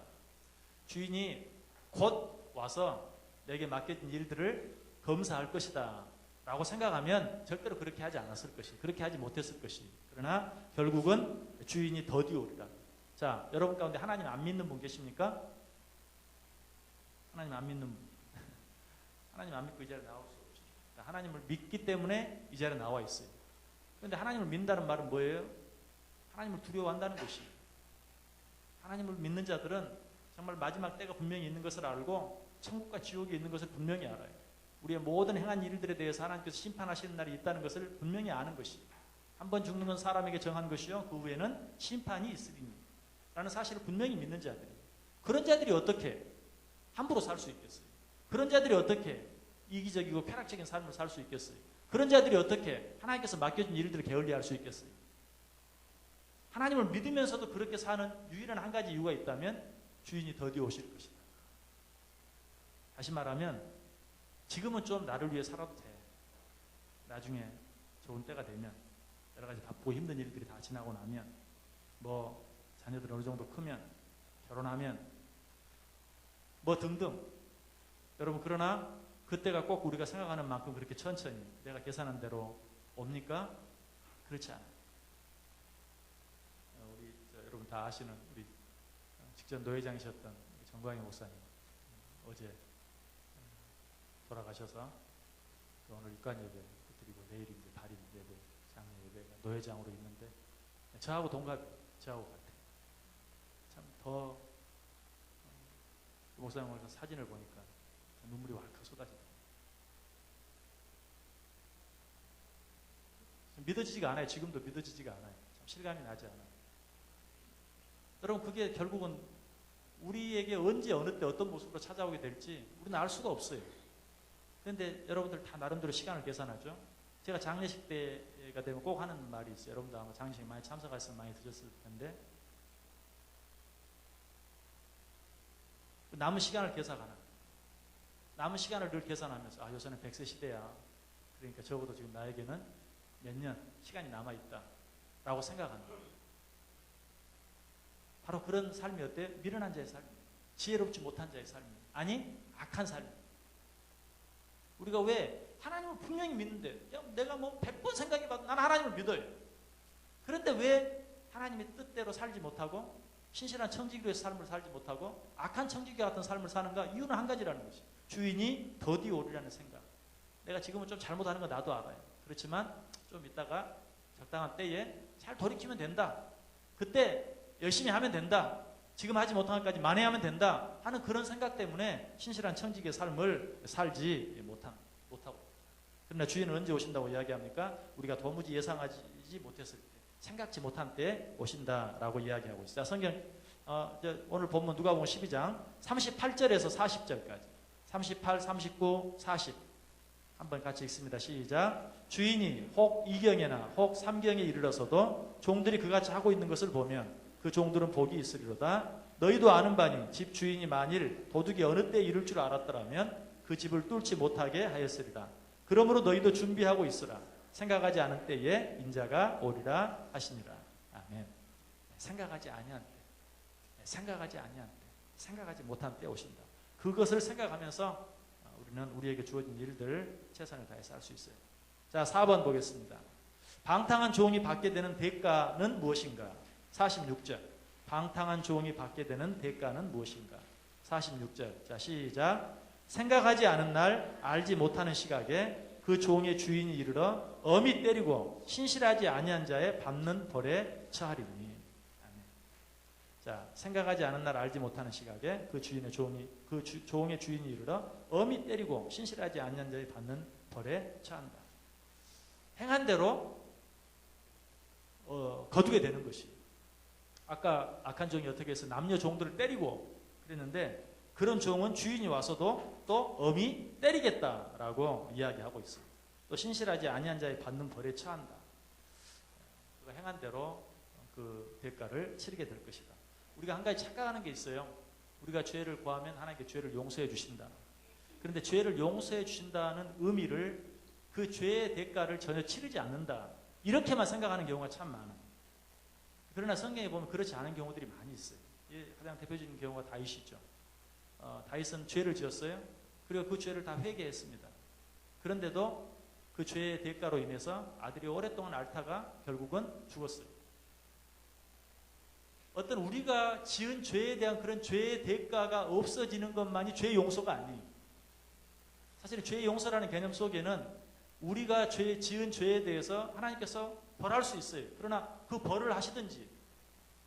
주인이 곧 와서 내게 맡겨진 일들을 검사할 것이다 라고 생각하면 절대로 그렇게 하지 않았을 것이, 그렇게 하지 못했을 것이. 그러나 결국은 주인이 더디 오리라. 자, 여러분 가운데 하나님 안 믿는 분 계십니까? 하나님 안 믿는 분. 하나님 안 믿고 이 자리에 나올 수 없죠. 하나님을 믿기 때문에 이 자리에 나와 있어요. 그런데 하나님을 믿는다는 말은 뭐예요? 하나님을 두려워한다는 것이에요. 하나님을 믿는 자들은 정말 마지막 때가 분명히 있는 것을 알고 천국과 지옥이 있는 것을 분명히 알아요. 우리의 모든 행한 일들에 대해서 하나님께서 심판하시는 날이 있다는 것을 분명히 아는 것이에요. 한 번 죽는 건 사람에게 정한 것이요 그 후에는 심판이 있으리니 라는 사실을 분명히 믿는 자들이. 그런 자들이 어떻게 함부로 살 수 있겠어요? 그런 자들이 어떻게 이기적이고 쾌락적인 삶을 살 수 있겠어요? 그런 자들이 어떻게 하나님께서 맡겨준 일들을 게을리할 수 있겠어요? 하나님을 믿으면서도 그렇게 사는 유일한 한 가지 이유가 있다면 주인이 더디 오실 것이다. 다시 말하면 지금은 좀 나를 위해 살아도 돼. 나중에 좋은 때가 되면 여러 가지 바쁘고 힘든 일들이 다 지나고 나면 자녀들 어느 정도 크면 결혼하면 등등. 여러분 그러나 그때가 꼭 우리가 생각하는 만큼 그렇게 천천히 내가 계산한 대로 옵니까? 그렇지 않아요. 우리 여러분 다 아시는 우리 직전 노회장이셨던 우리 정광희 목사님 어제 돌아가셔서 오늘 육관 예배 드리고 내일 이제 발인 예배 장례 예배가 노회장으로 있는데 저하고 저하고 같아요. 참 더 목사님 오늘 사진을 보니까 눈물이 왈칵 쏟아지더라고요. 믿어지지가 않아요. 지금도 믿어지지가 않아요. 참 실감이 나지 않아요. 여러분 그게 결국은 우리에게 언제 어느 때 어떤 모습으로 찾아오게 될지 우리는 알 수가 없어요. 그런데 여러분들 다 나름대로 시간을 계산하죠. 제가 장례식 때가 되면 꼭 하는 말이 있어요. 여러분도 아마 장례식 많이 참석하셨으면 많이 드셨을 텐데 남은 시간을 계산하는 남은 시간을 늘 계산하면서 요새는 100세 시대야. 그러니까 적어도 지금 나에게는 몇 년 시간이 남아있다 라고 생각하는 거예요. 바로 그런 삶이 어때요? 미련한 자의 삶, 지혜롭지 못한 자의 삶, 아니 악한 삶. 우리가 왜 하나님을 분명히 믿는데 내가 뭐 100번 생각해봐도 나는 하나님을 믿어요. 그런데 왜 하나님의 뜻대로 살지 못하고 신실한 청지기로의 삶을 살지 못하고 악한 청지기 같은 삶을 사는가? 이유는 한 가지라는 것이 주인이 더디 오리라는 생각. 내가 지금은 좀 잘못하는 거 나도 알아요. 그렇지만 좀 이따가 적당한 때에 잘 돌이키면 된다. 그때 열심히 하면 된다. 지금 하지 못한 것까지 만회하면 된다 하는 그런 생각 때문에 신실한 청지기의 삶을 살지 못하고. 그러나 주인은 언제 오신다고 이야기합니까? 우리가 도무지 예상하지 못했을 때, 생각지 못한 때에 오신다라고 이야기하고 있어요. 성경 오늘 본문 누가복음 12장 38절에서 40절까지 38, 39, 40 한번 같이 읽습니다. 시작. 주인이 혹 2경에나 혹 3경에 이르러서도 종들이 그같이 하고 있는 것을 보면 그 종들은 복이 있으리로다. 너희도 아는 바니 집 주인이 만일 도둑이 어느 때 이를 줄 알았더라면 그 집을 뚫지 못하게 하였으리라. 그러므로 너희도 준비하고 있으라. 생각하지 않은 때에 인자가 오리라 하시니라. 아멘. 생각하지 아니한 때, 생각하지 아니한 때, 생각하지 못한 때 오신다. 그것을 생각하면서 우리는 우리에게 주어진 일들 최선을 다해서 할 수 있어요. 자, 4번 보겠습니다. 방탕한 종이 받게 되는 대가는 무엇인가? 46절. 방탕한 종이 받게 되는 대가는 무엇인가? 46절. 자, 시작. 생각하지 않은 날 알지 못하는 시각에 그 종의 주인이 이르러 엄히 때리고 신실하지 아니한 자의 받는 벌에 처하리니. 아멘. 자, 생각하지 않은 날 알지 못하는 시각에 그 종의 주인이 이르러 엄히 때리고 신실하지 아니한 자의 받는 벌에 처한다. 행한 대로 거두게 되는 것이. 아까 악한 종이 어떻게 해서 남녀 종들을 때리고 그랬는데 그런 종은 주인이 와서도 또 엄히 때리겠다라고 이야기하고 있어요. 또 신실하지 아니한 자의 받는 벌에 처한다. 그가 행한 대로 그 대가를 치르게 될 것이다. 우리가 한 가지 착각하는 게 있어요. 우리가 죄를 구하면 하나님께 죄를 용서해 주신다. 그런데 죄를 용서해 주신다는 의미를 그 죄의 대가를 전혀 치르지 않는다. 이렇게만 생각하는 경우가 참 많아요. 그러나 성경에 보면 그렇지 않은 경우들이 많이 있어요. 가장 대표적인 경우가 다윗이죠. 다윗은 죄를 지었어요. 그리고 그 죄를 다 회개했습니다. 그런데도 그 죄의 대가로 인해서 아들이 오랫동안 앓다가 결국은 죽었어요. 어떤 우리가 지은 죄에 대한 그런 죄의 대가가 없어지는 것만이 죄 용서가 아니에요. 사실 죄 용서라는 개념 속에는 우리가 지은 죄에 대해서 하나님께서 벌할 수 있어요. 그러나 그 벌을 하시든지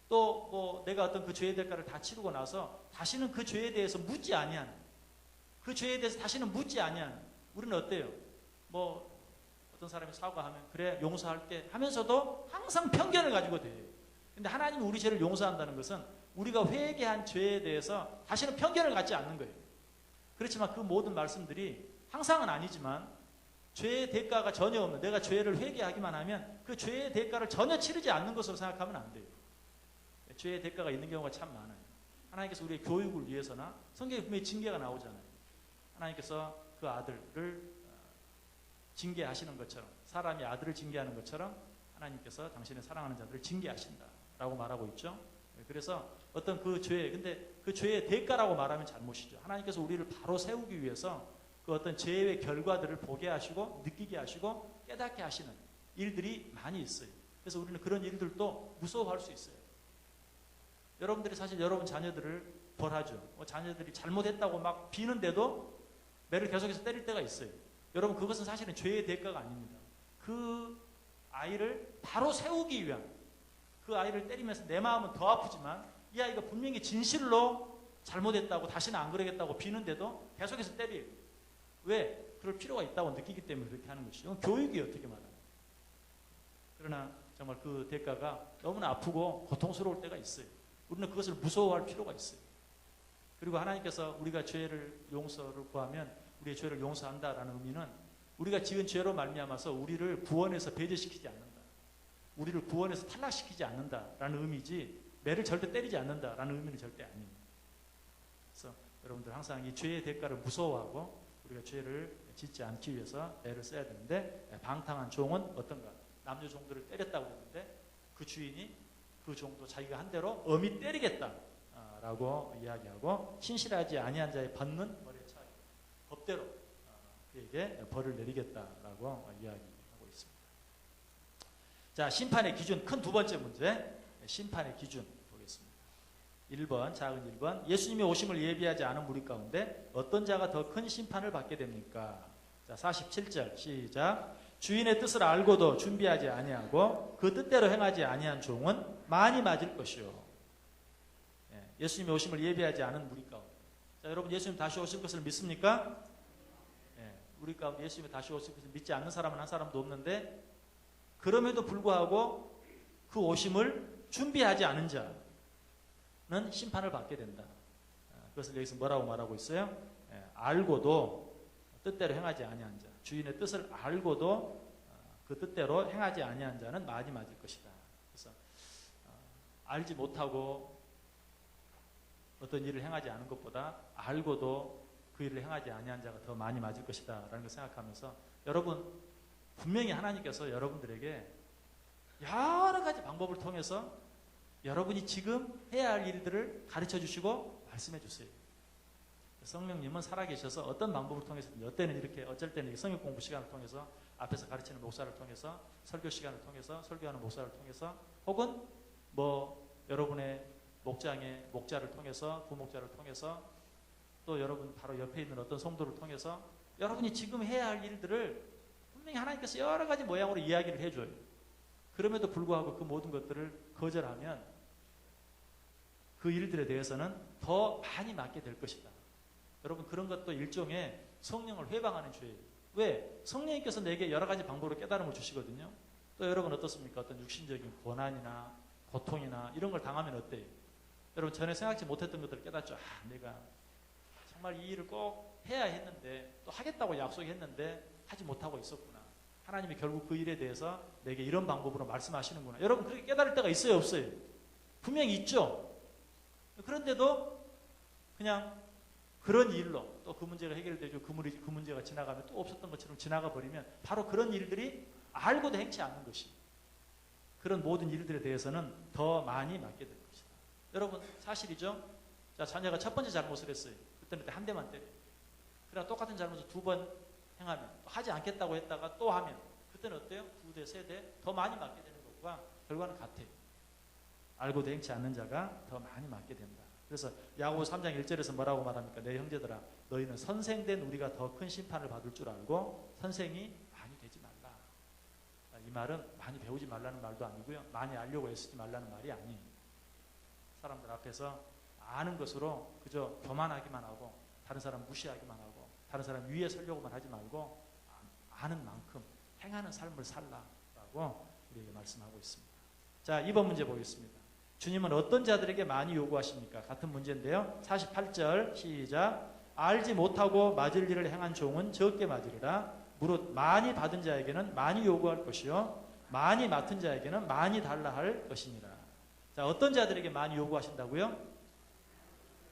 또 뭐 내가 어떤 그 죄의 대가를 다 치르고 나서 다시는 그 죄에 대해서 묻지 아니한, 그 죄에 대해서 다시는 묻지 아니한, 우리는 어때요? 뭐 어떤 사람이 사과하면 그래 용서할게 하면서도 항상 편견을 가지고 돼요. 근데 하나님이 우리 죄를 용서한다는 것은 우리가 회개한 죄에 대해서 다시는 편견을 갖지 않는 거예요. 그렇지만 그 모든 말씀들이 항상은 아니지만 죄의 대가가 전혀 없는, 내가 죄를 회개하기만 하면 그 죄의 대가를 전혀 치르지 않는 것으로 생각하면 안 돼요. 죄의 대가가 있는 경우가 참 많아요. 하나님께서 우리의 교육을 위해서나 성경에 분명히 징계가 나오잖아요. 하나님께서 그 아들을 징계하시는 것처럼, 사람이 아들을 징계하는 것처럼 하나님께서 당신의 사랑하는 자들을 징계하신다라고 말하고 있죠. 그래서 어떤 그 죄, 근데 그 죄의 대가라고 말하면 잘못이죠. 하나님께서 우리를 바로 세우기 위해서 그 어떤 죄의 결과들을 보게 하시고 느끼게 하시고 깨닫게 하시는 일들이 많이 있어요. 그래서 우리는 그런 일들도 무서워할 수 있어요. 여러분들이 사실 여러분 자녀들을 벌하죠. 자녀들이 잘못했다고 막 비는데도 매를 계속해서 때릴 때가 있어요. 여러분 그것은 사실은 죄의 대가가 아닙니다. 그 아이를 바로 세우기 위한, 그 아이를 때리면서 내 마음은 더 아프지만 이 아이가 분명히 진실로 잘못했다고 다시는 안 그러겠다고 비는데도 계속해서 때려요. 왜? 그럴 필요가 있다고 느끼기 때문에 그렇게 하는 것이죠. 이건 교육이 어떻게 말하는. 그러나 정말 그 대가가 너무나 아프고 고통스러울 때가 있어요. 우리는 그것을 무서워할 필요가 있어요. 그리고 하나님께서 우리가 죄를 용서를 구하면 우리의 죄를 용서한다라는 의미는 우리가 지은 죄로 말미암아서 우리를 구원해서 배제시키지 않는다. 우리를 구원해서 탈락시키지 않는다라는 의미지 매를 절대 때리지 않는다라는 의미는 절대 아닙니다. 그래서 여러분들 항상 이 죄의 대가를 무서워하고 우리가 죄를 짓지 않기 위해서 애를 써야 되는데, 방탕한 종은 어떤가? 남녀 종들을 때렸다고 했는데 그 주인이 그 종도 자기가 한 대로 엄히 때리겠다라고 이야기하고, 신실하지 아니한 자의 받는 머리에 차 법대로 그에게 벌을 내리겠다라고 이야기하고 있습니다. 자, 심판의 기준, 큰 두 번째 문제, 심판의 기준 보겠습니다. 1번, 작은 1번. 예수님이 오심을 예비하지 않은 무리 가운데 어떤 자가 더 큰 심판을 받게 됩니까? 자, 47절 시작. 주인의 뜻을 알고도 준비하지 아니하고 그 뜻대로 행하지 아니한 종은 많이 맞을 것이요. 예수님이 오심을 예비하지 않은 무리 가운데. 자, 여러분 예수님 다시 오실 것을 믿습니까? 우리 가운데 예수님이 다시 오실 것을 믿지 않는 사람은 한 사람도 없는데, 그럼에도 불구하고 그 오심을 준비하지 않은 자는 심판을 받게 된다. 그것을 여기서 뭐라고 말하고 있어요? 알고도 뜻대로 행하지 아니한 자, 주인의 뜻을 알고도 그 뜻대로 행하지 아니한 자는 많이 맞을 것이다. 그래서 알지 못하고 어떤 일을 행하지 않은 것보다 알고도 그 일을 행하지 아니한 자가 더 많이 맞을 것이다 라는 걸 생각하면서, 여러분 분명히 하나님께서 여러분들에게 여러 가지 방법을 통해서 여러분이 지금 해야 할 일들을 가르쳐 주시고 말씀해 주세요. 성령님은 살아계셔서 어떤 방법을 통해서든지, 어때는 이렇게, 어쩔 때는 성경 공부 시간을 통해서, 앞에서 가르치는 목사를 통해서, 설교 시간을 통해서, 설교하는 목사를 통해서, 혹은 뭐 여러분의 목장의 목자를 통해서, 부목자를 통해서, 또 여러분 바로 옆에 있는 어떤 성도를 통해서 여러분이 지금 해야 할 일들을 분명히 하나님께서 여러 가지 모양으로 이야기를 해줘요. 그럼에도 불구하고 그 모든 것들을 거절하면 그 일들에 대해서는 더 많이 맞게 될 것이다. 여러분 그런 것도 일종의 성령을 회방하는 죄예요. 왜? 성령님께서 내게 여러 가지 방법으로 깨달음을 주시거든요. 또 여러분 어떻습니까? 어떤 육신적인 고난이나 고통이나 이런 걸 당하면 어때요? 여러분 전에 생각지 못했던 것들을 깨닫죠. 아, 내가 정말 이 일을 꼭 해야 했는데, 또 하겠다고 약속했는데 하지 못하고 있었구나. 하나님이 결국 그 일에 대해서 내게 이런 방법으로 말씀하시는구나. 여러분 그렇게 깨달을 때가 있어요, 없어요? 분명히 있죠. 그런데도 그냥 그런 일로 또 그 문제가 해결되죠. 그 문제가 지나가면 또 없었던 것처럼 지나가 버리면 바로 그런 일들이 알고도 행치 않는 것이, 그런 모든 일들에 대해서는 더 많이 맞게 될 것이다. 여러분 사실이죠. 자, 자녀가 첫 번째 잘못을 했어요. 그때는 한 대만 때려요. 그러나 똑같은 잘못을 두 번 행하면, 또 하지 않겠다고 했다가 또 하면, 그때는 어때요? 두 대, 세 대 더 많이 맞게 되는 것과 결과는 같아요. 알고도 행치 않는 자가 더 많이 맞게 된다. 그래서 야고보서 3장 1절에서 뭐라고 말합니까? 내 형제들아, 너희는 선생된 우리가 더 큰 심판을 받을 줄 알고 선생이 많이 되지 말라. 이 말은 많이 배우지 말라는 말도 아니고요, 많이 알려고 애쓰지 말라는 말이 아니에요. 사람들 앞에서 아는 것으로 그저 교만하기만 하고, 다른 사람 무시하기만 하고, 다른 사람 위에 서려고만 하지 말고 아는 만큼 행하는 삶을 살라라고 우리에게 말씀하고 있습니다. 자, 2번 문제 보겠습니다. 주님은 어떤 자들에게 많이 요구하십니까? 같은 문제인데요. 48절 시작. 알지 못하고 맞을 일을 행한 종은 적게 맞으리라. 무릇 많이 받은 자에게는 많이 요구할 것이요 많이 맡은 자에게는 많이 달라 할 것이니라. 자, 어떤 자들에게 많이 요구하신다고요?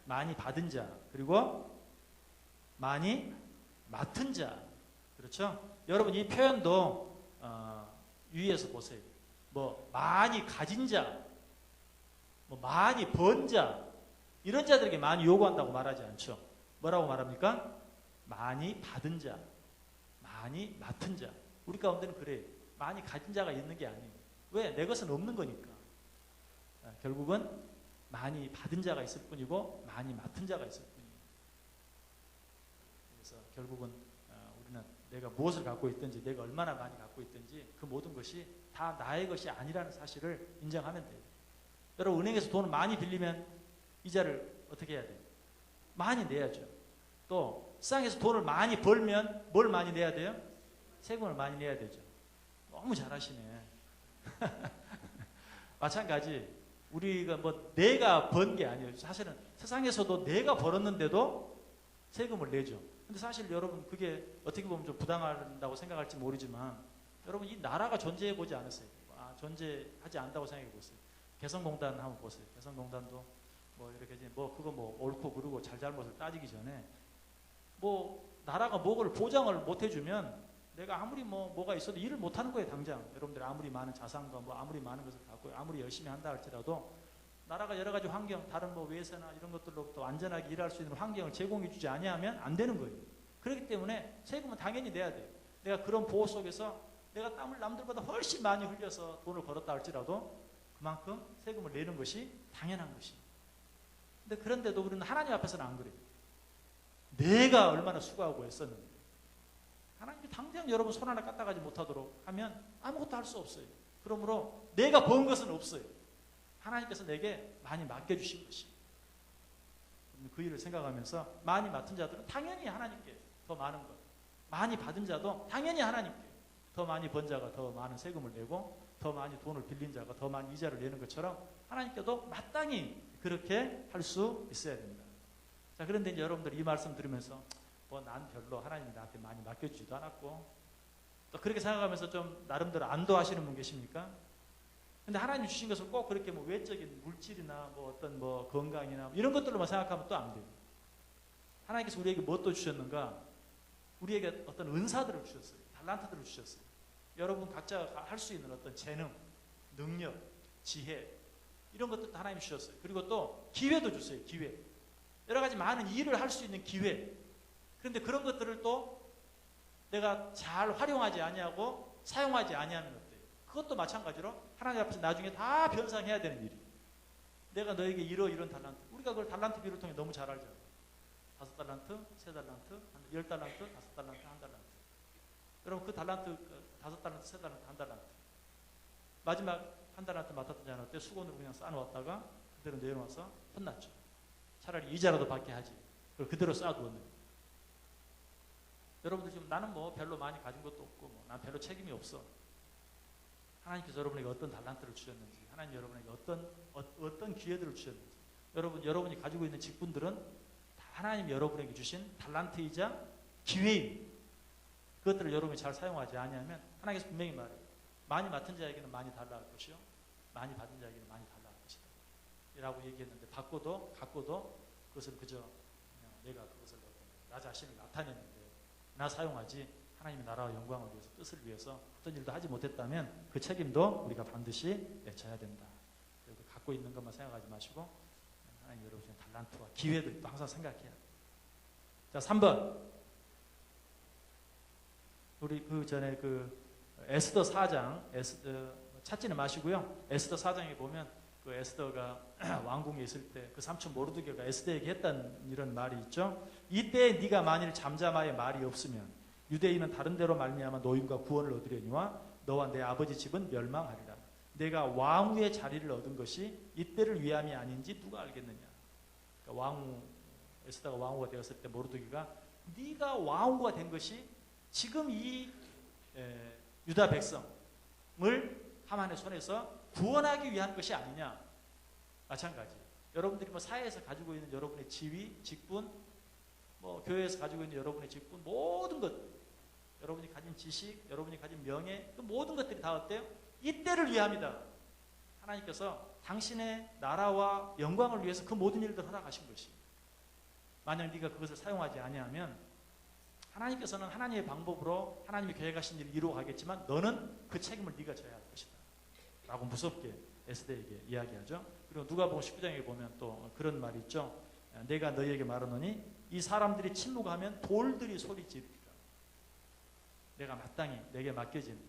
많이 받은 자, 그리고 많이 맡은 자. 그렇죠? 여러분 이 표현도 유의해서 보세요. 뭐 많이 가진 자, 뭐 많이 번 자, 이런 자들에게 많이 요구한다고 말하지 않죠. 뭐라고 말합니까? 많이 받은 자, 많이 맡은 자. 우리 가운데는 그래요. 많이 가진 자가 있는 게 아니에요. 왜? 내 것은 없는 거니까. 결국은 많이 받은 자가 있을 뿐이고 많이 맡은 자가 있을 뿐이에요. 그래서 결국은 우리는 내가 무엇을 갖고 있든지 내가 얼마나 많이 갖고 있든지 그 모든 것이 다 나의 것이 아니라는 사실을 인정하면 돼요. 여러분 은행에서 돈을 많이 빌리면 이자를 어떻게 해야 돼요? 많이 내야죠. 또 시장에서 돈을 많이 벌면 뭘 많이 내야 돼요? 세금을 많이 내야 되죠. 너무 잘하시네. 마찬가지 우리가 뭐 내가 번 게 아니에요. 사실은 세상에서도 내가 벌었는데도 세금을 내죠. 근데 사실 여러분 그게 어떻게 보면 좀 부당하다고 생각할지 모르지만 여러분 이 나라가 존재해 보지 않았어요. 존재하지 않는다고 생각해 보세요. 개성공단 한번 보세요. 개성공단도 뭐 이렇게 뭐 그거 뭐 옳고 그르고 잘잘못을 따지기 전에 뭐 나라가 뭐를 보장을 못 해주면 내가 아무리 뭐가 있어도 일을 못 하는 거예요. 당장 여러분들이 아무리 많은 자산과 뭐 아무리 많은 것을 갖고 아무리 열심히 한다 할지라도 나라가 여러 가지 환경, 다른 뭐 외세나 이런 것들로부터 안전하게 일할 수 있는 환경을 제공해 주지 아니하면 안 되는 거예요. 그렇기 때문에 세금은 당연히 내야 돼요. 내가 그런 보호 속에서 내가 땀을 남들보다 훨씬 많이 흘려서 돈을 벌었다 할지라도 그만큼 세금을 내는 것이 당연한 것이에요. 근데 그런데도 우리는 하나님 앞에서는 안 그래요. 내가 얼마나 수고하고 애썼는데 하나님이 당장 여러분 손 하나 까딱하지 못하도록 하면 아무것도 할 수 없어요. 그러므로 내가 번 것은 없어요. 하나님께서 내게 많이 맡겨주신 것이. 그 일을 생각하면서 많이 맡은 자들은 당연히 하나님께 더 많은 것, 많이 받은 자도 당연히 하나님께 더 많이 번 자가 더 많은 세금을 내고 더 많이 돈을 빌린 자가 더 많은 이자를 내는 것처럼 하나님께도 마땅히 그렇게 할 수 있어야 됩니다. 자, 그런데 이제 여러분들 이 말씀 들으면서 난 별로 하나님이 나한테 많이 맡겨주지도 않았고 또 그렇게 생각하면서 좀 나름대로 안도하시는 분 계십니까? 근데 하나님 주신 것을 꼭 그렇게 뭐 외적인 물질이나 뭐 어떤 뭐 건강이나 이런 것들로만 생각하면 또 안 돼요. 하나님께서 우리에게 무엇도 주셨는가? 우리에게 어떤 은사들을 주셨어요. 달란트들을 주셨어요. 여러분 각자가 할 수 있는 어떤 재능, 능력, 지혜 이런 것들도 하나님이 주셨어요. 그리고 또 기회도 주세요. 기회. 여러 가지 많은 일을 할 수 있는 기회. 그런데 그런 것들을 또 내가 잘 활용하지 아니하고 사용하지 아니하면 어때요? 그것도 마찬가지로 하나님 앞에서 나중에 다 변상해야 되는 일이에요. 내가 너에게 이런 달란트. 우리가 그걸 달란트 비유를 통해 너무 잘 알잖아요. 5달란트, 3달란트, 10달란트, 5달란트, 1달란트. 여러분 그 달란트, 5달란트, 3달란트, 1달란트. 마지막 1달란트 맡았던 자는 어때? 수건으로 그냥 쌓아놓았다가 그대로 내려놔서 혼났죠. 차라리 이자라도 받게 하지. 그걸 그대로 쌓아두었는데. 여러분들 지금 나는 뭐 별로 많이 가진 것도 없고 난 별로 책임이 없어. 하나님께서 여러분에게 어떤 달란트를 주셨는지, 하나님 여러분에게 어떤 기회들을 주셨는지, 여러분이 가지고 있는 직분들은 다 하나님 여러분에게 주신 달란트이자 기회입니다. 그것들을 여러분이 잘 사용하지 아니하면 하나님께서 분명히 말해요. 많이 맡은 자에게는 많이 달라 할 것이요, 많이 받은 자에게는 많이 달라 할 것이다. 라고 얘기했는데 갖고도 그것을 그저 그냥 내가 그것을 나 자신을 나타내는데 나 사용하지 하나님의 나라와 영광을 위해서 뜻을 위해서 어떤 일도 하지 못했다면 그 책임도 우리가 반드시 져야 된다. 그리고 갖고 있는 것만 생각하지 마시고 하나님 여러분의 달란트와 기회들도 항상 생각해야 돼요. 자, 3번. 우리 그 전에 그 에스더 4장 찾지는 마시고요. 에스더 4장에 보면 그 에스더가 왕궁에 있을 때 그 삼촌 모르드게가 에스더에게 했던 이런 말이 있죠. 이때 네가 만일 잠잠하여 말이 없으면 유대인은 다른 데로 말미암아 노임과 구원을 얻으려니와 너와 내 아버지 집은 멸망하리라. 내가 왕후의 자리를 얻은 것이 이때를 위함이 아닌지 누가 알겠느냐. 그러니까 에스더가 왕후가 되었을 때 모르드게가 네가 왕후가 된 것이 지금 이 유다 백성을 하만의 손에서 구원하기 위한 것이 아니냐. 마찬가지. 여러분들이 뭐 사회에서 가지고 있는 여러분의 지위, 직분, 뭐 교회에서 가지고 있는 여러분의 직분, 모든 것, 여러분이 가진 지식, 여러분이 가진 명예, 그 모든 것들이 다 어때요? 이때를 위함이다. 하나님께서 당신의 나라와 영광을 위해서 그 모든 일들을 허락하신 것이. 만약 네가 그것을 사용하지 아니하면 하나님께서는 하나님의 방법으로 하나님이 계획하신 일을 이루어가겠지만 너는 그 책임을 네가 져야 할 것이다. 라고 무섭게 에스더에게 이야기하죠. 그리고 누가복음 19장에 보면 또 그런 말이 있죠. 내가 너희에게 말하노니 이 사람들이 침묵하면 돌들이 소리 지르리라. 내가 마땅히 내게 맡겨진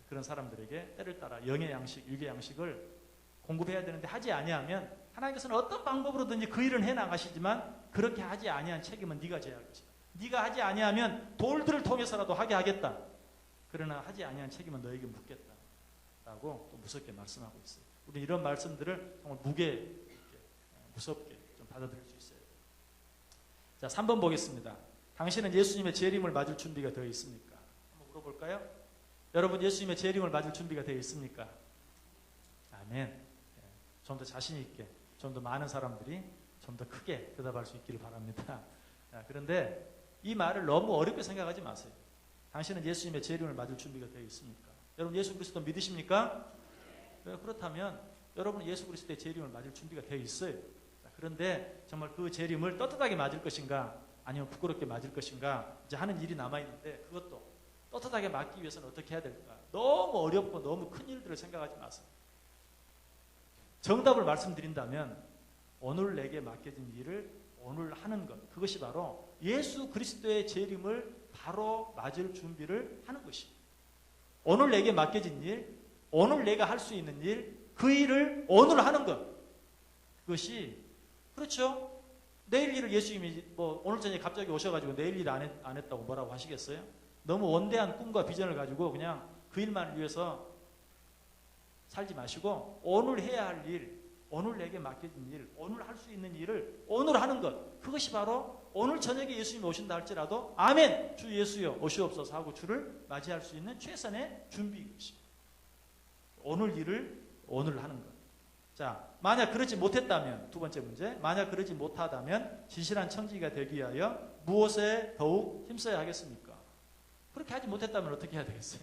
그런 사람들에게 때를 따라 영의 양식, 육의 양식을 공급해야 되는데 하지 아니하면 하나님께서는 어떤 방법으로든지 그 일은 해나가시지만 그렇게 하지 아니한 책임은 네가 져야 할 것이다. 네가 하지 아니하면 돌들을 통해서라도 하게 하겠다. 그러나 하지 아니한 책임은 너에게 묻겠다. 라고 또 무섭게 말씀하고 있어요. 우리 이런 말씀들을 정말 무섭게 좀 받아들일 수 있어요. 자, 3번 보겠습니다. 당신은 예수님의 재림을 맞을 준비가 되어 있습니까? 한번 물어볼까요? 여러분 예수님의 재림을 맞을 준비가 되어 있습니까? 아멘. 좀 더 자신 있게, 좀 더 많은 사람들이 좀 더 크게 대답할 수 있기를 바랍니다. 그런데 이 말을 너무 어렵게 생각하지 마세요. 당신은 예수님의 재림을 맞을 준비가 되어 있습니까? 여러분 예수 그리스도 믿으십니까? 그렇다면 여러분은 예수 그리스도의 재림을 맞을 준비가 되어 있어요. 그런데 정말 그 재림을 떳떳하게 맞을 것인가 아니면 부끄럽게 맞을 것인가 이제 하는 일이 남아있는데 그것도 떳떳하게 맞기 위해서는 어떻게 해야 될까? 너무 어렵고 너무 큰 일들을 생각하지 마세요. 정답을 말씀드린다면 오늘 내게 맡겨진 일을 오늘 하는 것, 그것이 바로 예수 그리스도의 재림을 바로 맞을 준비를 하는 것입니다. 오늘 내게 맡겨진 일, 오늘 내가 할 수 있는 일, 그 일을 오늘 하는 것, 그것이 그렇죠. 내일 일을 예수님이 오늘 저녁에 갑자기 오셔가지고 내일 일 안 했다고 뭐라고 하시겠어요? 너무 원대한 꿈과 비전을 가지고 그냥 그 일만을 위해서 살지 마시고 오늘 해야 할 일, 오늘 내게 맡겨진 일, 오늘 할 수 있는 일을 오늘 하는 것, 그것이 바로 오늘 저녁에 예수님이 오신다 할지라도 아멘 주 예수여 오시옵소서 하고 주를 맞이할 수 있는 최선의 준비인 것입니다. 오늘 일을 오늘 하는 것. 자, 만약 그러지 못했다면 두 번째 문제, 만약 그러지 못하다면 진실한 청지기가 되기 위하여 무엇에 더욱 힘써야 하겠습니까? 그렇게 하지 못했다면 어떻게 해야 되겠어요?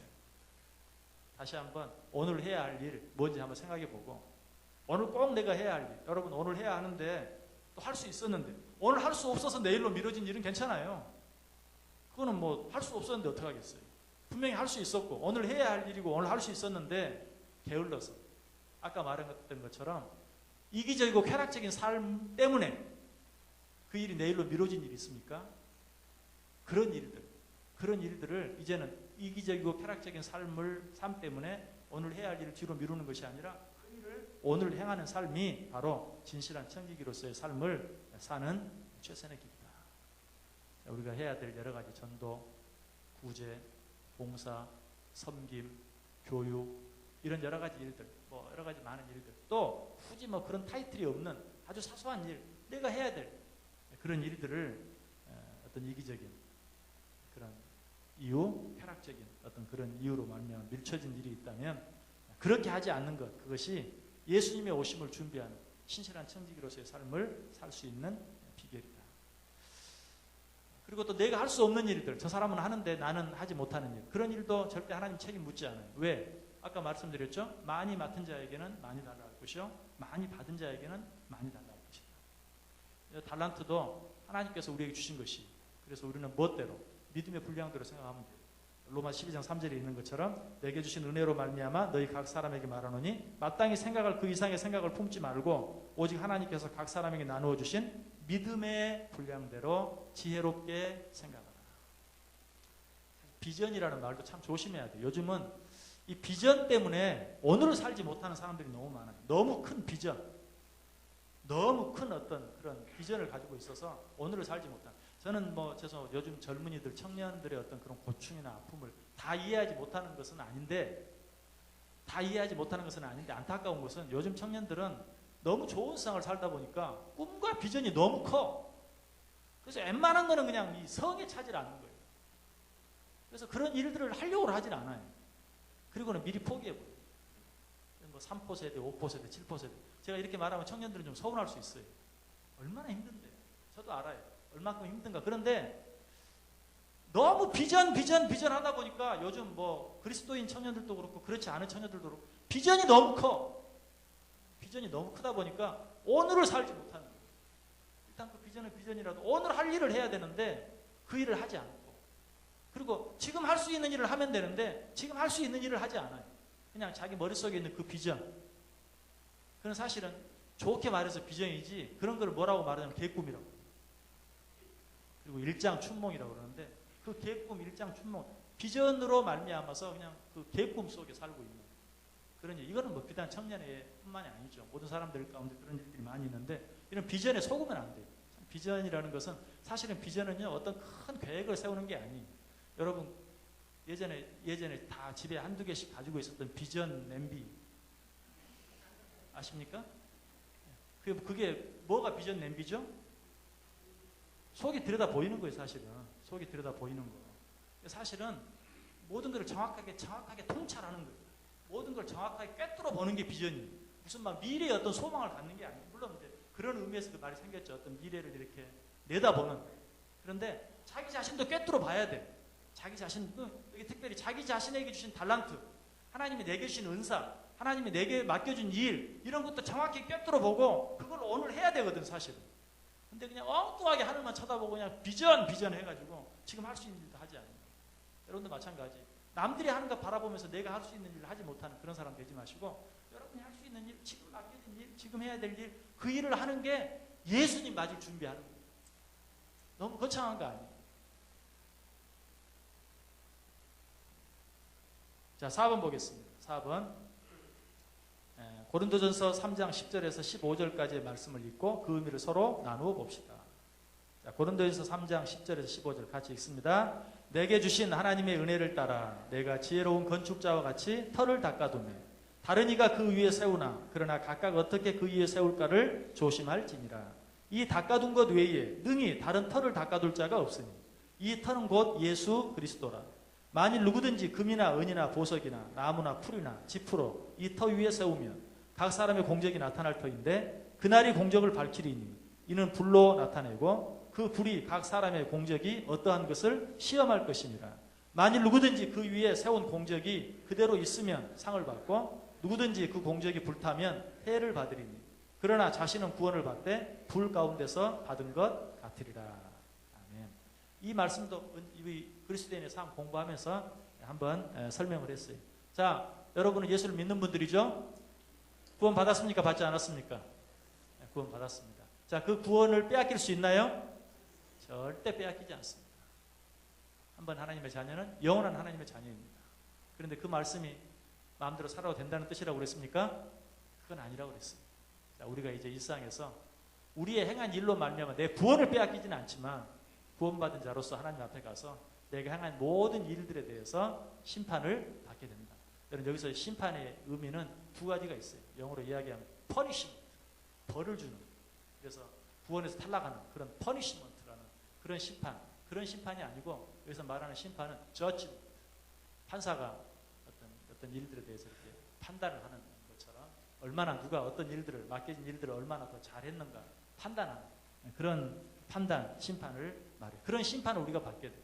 다시 한번 오늘 해야 할 일 뭔지 한번 생각해 보고 오늘 꼭 내가 해야 할 일, 여러분 오늘 해야 하는데 또 할 수 있었는데 오늘 할 수 없어서 내일로 미뤄진 일은 괜찮아요. 그거는 뭐 할 수 없었는데 어떡하겠어요. 분명히 할 수 있었고 오늘 해야 할 일이고 오늘 할 수 있었는데 게을러서 아까 말했던 것처럼 이기적이고 쾌락적인 삶 때문에 그 일이 내일로 미뤄진 일이 있습니까? 그런 일들을 이제는 이기적이고 쾌락적인 삶 때문에 오늘 해야 할 일을 뒤로 미루는 것이 아니라 그 일을 오늘 행하는 삶이 바로 진실한 청지기로서의 삶을 사는 최선의 길이다. 우리가 해야 될 여러 가지 전도, 구제, 봉사, 섬김, 교육 이런 여러 가지 일들, 여러 가지 많은 일들, 또 굳이 그런 타이틀이 없는 아주 사소한 일, 내가 해야 될 그런 일들을 어떤 이기적인 그런 이유, 쾌락적인 어떤 그런 이유로 말미암아 밀쳐진 일이 있다면 그렇게 하지 않는 것, 그것이 예수님의 오심을 준비하는 신실한 청지기로서의 삶을 살 수 있는 비결이다. 그리고 또 내가 할 수 없는 일들, 저 사람은 하는데 나는 하지 못하는 일, 그런 일도 절대 하나님 책임 묻지 않아요. 왜? 아까 말씀드렸죠? 많이 맡은 자에게는 많이 달라 할 것이요 많이 받은 자에게는 많이 달라 할 것이다. 달란트도 하나님께서 우리에게 주신 것이, 그래서 우리는 멋대로 믿음의 분량대로 생각하면 돼요. 로마 12장 3절에 있는 것처럼 내게 주신 은혜로 말미암아 너희 각 사람에게 말하노니 마땅히 생각할 그 이상의 생각을 품지 말고 오직 하나님께서 각 사람에게 나누어 주신 믿음의 분량대로 지혜롭게 생각하라. 비전이라는 말도 참 조심해야 돼요. 요즘은 이 비전 때문에 오늘을 살지 못하는 사람들이 너무 많아요. 너무 큰 비전, 너무 큰 어떤 그런 비전을 가지고 있어서 오늘을 살지 못하는. 저는 요즘 젊은이들, 청년들의 어떤 그런 고충이나 아픔을 다 이해하지 못하는 것은 아닌데, 안타까운 것은 요즘 청년들은 너무 좋은 세상을 살다 보니까 꿈과 비전이 너무 커. 그래서 웬만한 거는 그냥 이 성에 차질 않는 거예요. 그래서 그런 일들을 하려고 하질 않아요. 그리고는 미리 포기해버려요. 3포 세대, 5포 세대, 7포 세대. 제가 이렇게 말하면 청년들은 좀 서운할 수 있어요. 얼마나 힘든데요. 저도 알아요. 얼마큼 힘든가. 그런데 너무 비전 하다 보니까 요즘 그리스도인 청년들도 그렇고 그렇지 않은 청년들도 그렇고 비전이 너무 커. 비전이 너무 크다 보니까 오늘을 살지 못하는 거예요. 일단 그 비전은 비전이라도 오늘 할 일을 해야 되는데 그 일을 하지 않고, 그리고 지금 할 수 있는 일을 하면 되는데 지금 할 수 있는 일을 하지 않아요. 그냥 자기 머릿속에 있는 그 비전, 그건 사실은 좋게 말해서 비전이지 그런 걸 뭐라고 말하냐면 개꿈이라고. 그리고 일장춘몽이라고 그러는데 그 개꿈, 일장춘몽, 비전으로 말미암아서 그냥 그 개꿈 속에 살고 있는 그런 일. 이거는 뭐 비단 청년의 뿐만이 아니죠. 모든 사람들 가운데 그런 일들이 많이 있는데 이런 비전에 속으면 안 돼요. 비전이라는 것은 사실은 비전은요 어떤 큰 계획을 세우는 게 아니에요. 여러분 예전에 다 집에 한두 개씩 가지고 있었던 비전 냄비 아십니까? 그게 뭐가 비전 냄비죠? 속이 들여다 보이는 거예요. 사실은 속이 들여다 보이는 거. 사실은 모든 것을 정확하게 통찰하는 거예요. 모든 걸 정확하게 꿰뚫어 보는 게 비전이에요. 무슨 막 미래의 어떤 소망을 갖는 게 아니에요. 물론 이제 그런 의미에서 그 말이 생겼죠. 어떤 미래를 이렇게 내다보는. 그런데 자기 자신도 꿰뚫어 봐야 돼. 자기 자신, 여기 특별히 자기 자신에게 주신 달란트, 하나님이 내게 주신 은사, 하나님이 내게 맡겨준 일, 이런 것도 정확히 꿰뚫어 보고 그걸 오늘 해야 되거든 사실은. 근데 그냥 엉뚱하게 하늘만 쳐다보고 그냥 비전 해가지고 지금 할 수 있는 일도 하지 않아요. 여러분도 마찬가지. 남들이 하는 거 바라보면서 내가 할 수 있는 일을 하지 못하는 그런 사람 되지 마시고 여러분이 할 수 있는 일, 지금 맡겨진 일, 지금 해야 될 일, 그 일을 하는 게 예수님 맞을 준비하는 거예요. 너무 거창한 거 아니에요. 자, 4번 보겠습니다. 4번. 고린도전서 3장 10절에서 15절까지의 말씀을 읽고 그 의미를 서로 나누어 봅시다. 자, 고린도전서 3장 10절에서 15절 같이 읽습니다. 내게 주신 하나님의 은혜를 따라 내가 지혜로운 건축자와 같이 터를 닦아두며 다른 이가 그 위에 세우나 그러나 각각 어떻게 그 위에 세울까를 조심할지니라. 이 닦아둔 것 외에 능히 다른 터를 닦아둘 자가 없으니 이 터는 곧 예수 그리스도라. 만일 누구든지 금이나 은이나 보석이나 나무나 풀이나 지푸로 이 터 위에 세우면 각 사람의 공적이 나타날 터인데 그날이 공적을 밝히리니 이는 불로 나타내고 그 불이 각 사람의 공적이 어떠한 것을 시험할 것이니라. 만일 누구든지 그 위에 세운 공적이 그대로 있으면 상을 받고 누구든지 그 공적이 불타면 해를 받으리니 그러나 자신은 구원을 받되 불 가운데서 받은 것 같으리라. 아멘. 이 말씀도 그리스도인의 삶 공부하면서 한번 설명을 했어요. 자, 여러분은 예수를 믿는 분들이죠? 구원 받았습니까? 받지 않았습니까? 구원 받았습니다. 자, 그 구원을 빼앗길 수 있나요? 절대 빼앗기지 않습니다. 한번 하나님의 자녀는 영원한 하나님의 자녀입니다. 그런데 그 말씀이 마음대로 살아도 된다는 뜻이라고 그랬습니까? 그건 아니라고 그랬어요. 자, 우리가 이제 일상에서 우리의 행한 일로 말미암아 내 구원을 빼앗기지는 않지만 구원받은 자로서 하나님 앞에 가서 내가 행한 모든 일들에 대해서 심판을 받게 됩니다. 여러분 여기서 심판의 의미는 두 가지가 있어요. 영어로 이야기하면 punishment, 벌을 주는. 그래서 구원에서 탈락하는 그런 punishment라는 그런 심판. 그런 심판이 아니고 여기서 말하는 심판은 judgment. 판사가 어떤 일들에 대해서 이렇게 판단을 하는 것처럼 얼마나 누가 어떤 일들을 맡겨진 일들을 얼마나 더 잘했는가 판단하는 그런 판단, 심판을 말해요. 그런 심판을 우리가 받게 돼요.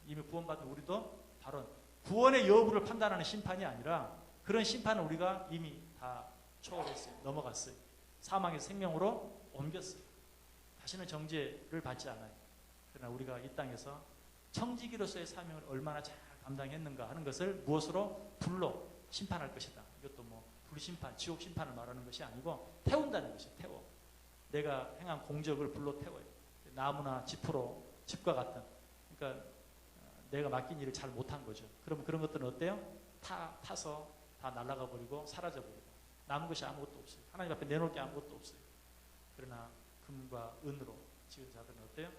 이미 구원받은 우리도 바로 구원의 여부를 판단하는 심판이 아니라 그런 심판을 우리가 이미 다 초월했어요. 넘어갔어요. 사망에서 생명으로 옮겼어요. 다시는 정죄를 받지 않아요. 그러나 우리가 이 땅에서 청지기로서의 사명을 얼마나 잘 감당했는가 하는 것을 무엇으로? 불로 심판할 것이다. 이것도 뭐 불심판, 지옥심판을 말하는 것이 아니고 태운다는 것이에요. 태워. 내가 행한 공적을 불로 태워요. 나무나 지푸로 집과 같은. 그러니까 내가 맡긴 일을 잘 못한 거죠. 그러면 그런 것들은 어때요? 타서 다 날아가 버리고 사라져 버리고 남은 것이 아무것도 없어요. 하나님 앞에 내놓을 게 아무것도 없어요. 그러나 금과 은으로 지은 자들은 어때요?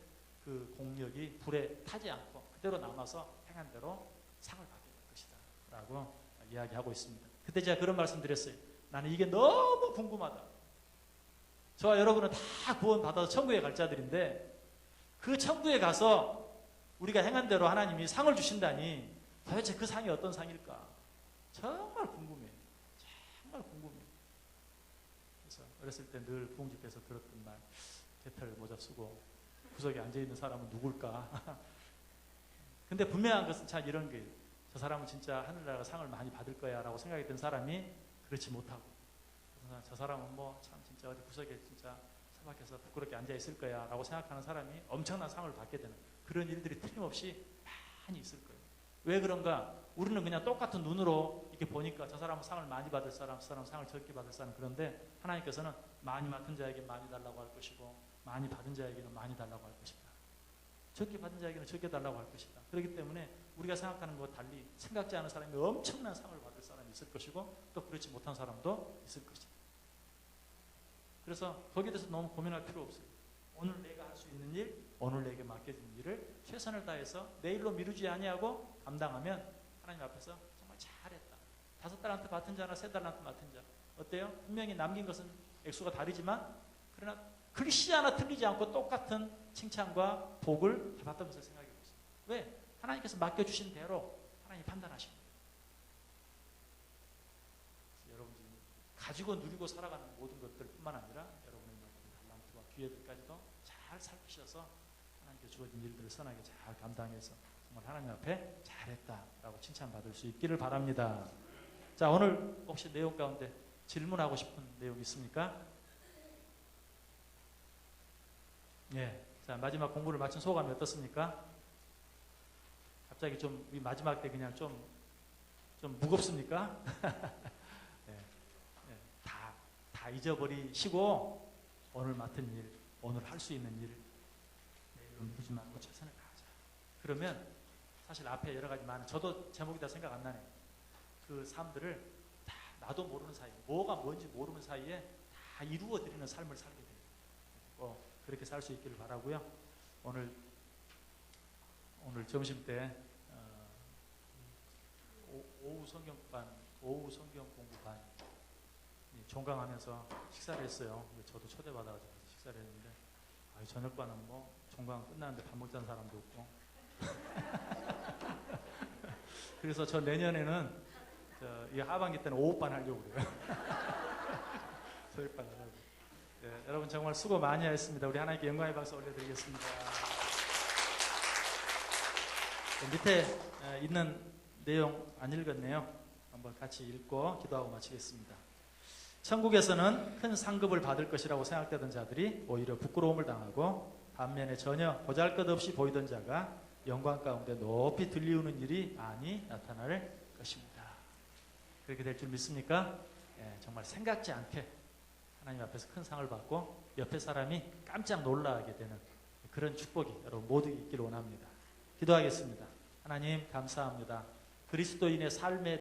그 공력이 불에 타지 않고 그대로 남아서 행한 대로 상을 받게 될 것이다 라고 이야기하고 있습니다. 그때 제가 그런 말씀 드렸어요. 나는 이게 너무 궁금하다. 저와 여러분은 다 구원받아서 천국에 갈 자들인데 그 천국에 가서 우리가 행한 대로 하나님이 상을 주신다니 도대체 그 상이 어떤 상일까? 정말 궁금해요. 정말 궁금해요. 그래서 어렸을 때 늘 부흥집에서 들었던 말, 개털 모자 쓰고 구석에 앉아있는 사람은 누굴까? 근데 분명한 것은 참 이런 거예요. 저 사람은 진짜 하늘나라 상을 많이 받을 거야 라고 생각했던 사람이 그렇지 못하고 저 사람은 뭐 참 진짜 어디 구석에 진짜 처박혀서 부끄럽게 앉아있을 거야 라고 생각하는 사람이 엄청난 상을 받게 되는 그런 일들이 틀림없이 많이 있을 거예요. 왜 그런가? 우리는 그냥 똑같은 눈으로 이렇게 이렇게 보니까 저 사람은 상을 많이 받을 사람, 저 사람은 상을 적게 받을 사람. 그런데 하나님께서는 많이 맡은 자에게 많이 달라고 할 것이고 많이 받은 자에게는 많이 달라고 할 것이다. 적게 받은 자에게는 적게 달라고 할 것이다. 그렇기 때문에 우리가 생각하는 것과 달리 생각지 않은 사람이 엄청난 상을 받을 사람이 있을 것이고 또 그렇지 못한 사람도 있을 것이다. 그래서 거기에 대해서 너무 고민할 필요 없어요. 오늘 내가 할 수 있는 일, 오늘 내게 맡겨진 일을 최선을 다해서 내일로 미루지 아니하고 감당하면 하나님 앞에서 정말 잘했다. 5달란트 맡은 자나 3달란트 맡은 자 어때요? 분명히 남긴 것은 액수가 다르지만 그러나 글씨 하나 틀리지 않고 똑같은 칭찬과 복을 다 받으면서 생각해 보세요. 왜? 하나님께서 맡겨주신 대로 하나님이 판단하십니다. 여러분들이 가지고 누리고 살아가는 모든 것들뿐만 아니라 여러분의 달란트와 기회들까지도 잘 살피셔서 하나님께 주어진 일들을 선하게 잘 감당해서 정말 하나님 앞에 잘했다라고 칭찬받을 수 있기를 바랍니다. 자, 오늘 혹시 내용 가운데 질문하고 싶은 내용 있습니까? 예. 자, 마지막 공부를 마친 소감이 어떻습니까? 갑자기 좀 이 마지막 때 그냥 좀 무겁습니까? 예. 예. 다 잊어버리시고 오늘 맡은 일, 오늘 할 수 있는 일 내일로 미루지 말고 최선을 다하자. 그러면 사실 앞에 여러 가지 많은 저도 제목이 다 생각 안 나네요. 그 삶들을 다 나도 모르는 사이에 뭐가 뭔지 모르는 사이에 다 이루어드리는 삶을 살게 돼요. 그렇게 살 수 있기를 바라고요. 오늘 점심 때 오후 성경 공부반 종강하면서 식사를 했어요. 저도 초대받아가지고 식사를 했는데 저녁반은 뭐 종강 끝나는데 밥 먹자는 사람도 없고 그래서 저 내년에는 이 하반기 때는 오후반 하려고 그래요. 저녁반 하려고. 네, 여러분 정말 수고 많이 하셨습니다. 우리 하나님께 영광의 박수 올려드리겠습니다. 밑에 있는 내용 안 읽었네요. 한번 같이 읽고 기도하고 마치겠습니다. 천국에서는 큰 상급을 받을 것이라고 생각되던 자들이 오히려 부끄러움을 당하고 반면에 전혀 보잘것없이 보이던 자가 영광 가운데 높이 들리우는 일이 많이 나타날 것입니다. 그렇게 될 줄 믿습니까? 예, 정말 생각지 않게 하나님 앞에서 큰 상을 받고 옆에 사람이 깜짝 놀라게 되는 그런 축복이 여러분 모두에게 있기를 원합니다. 기도하겠습니다. 하나님 감사합니다. 그리스도인의 삶에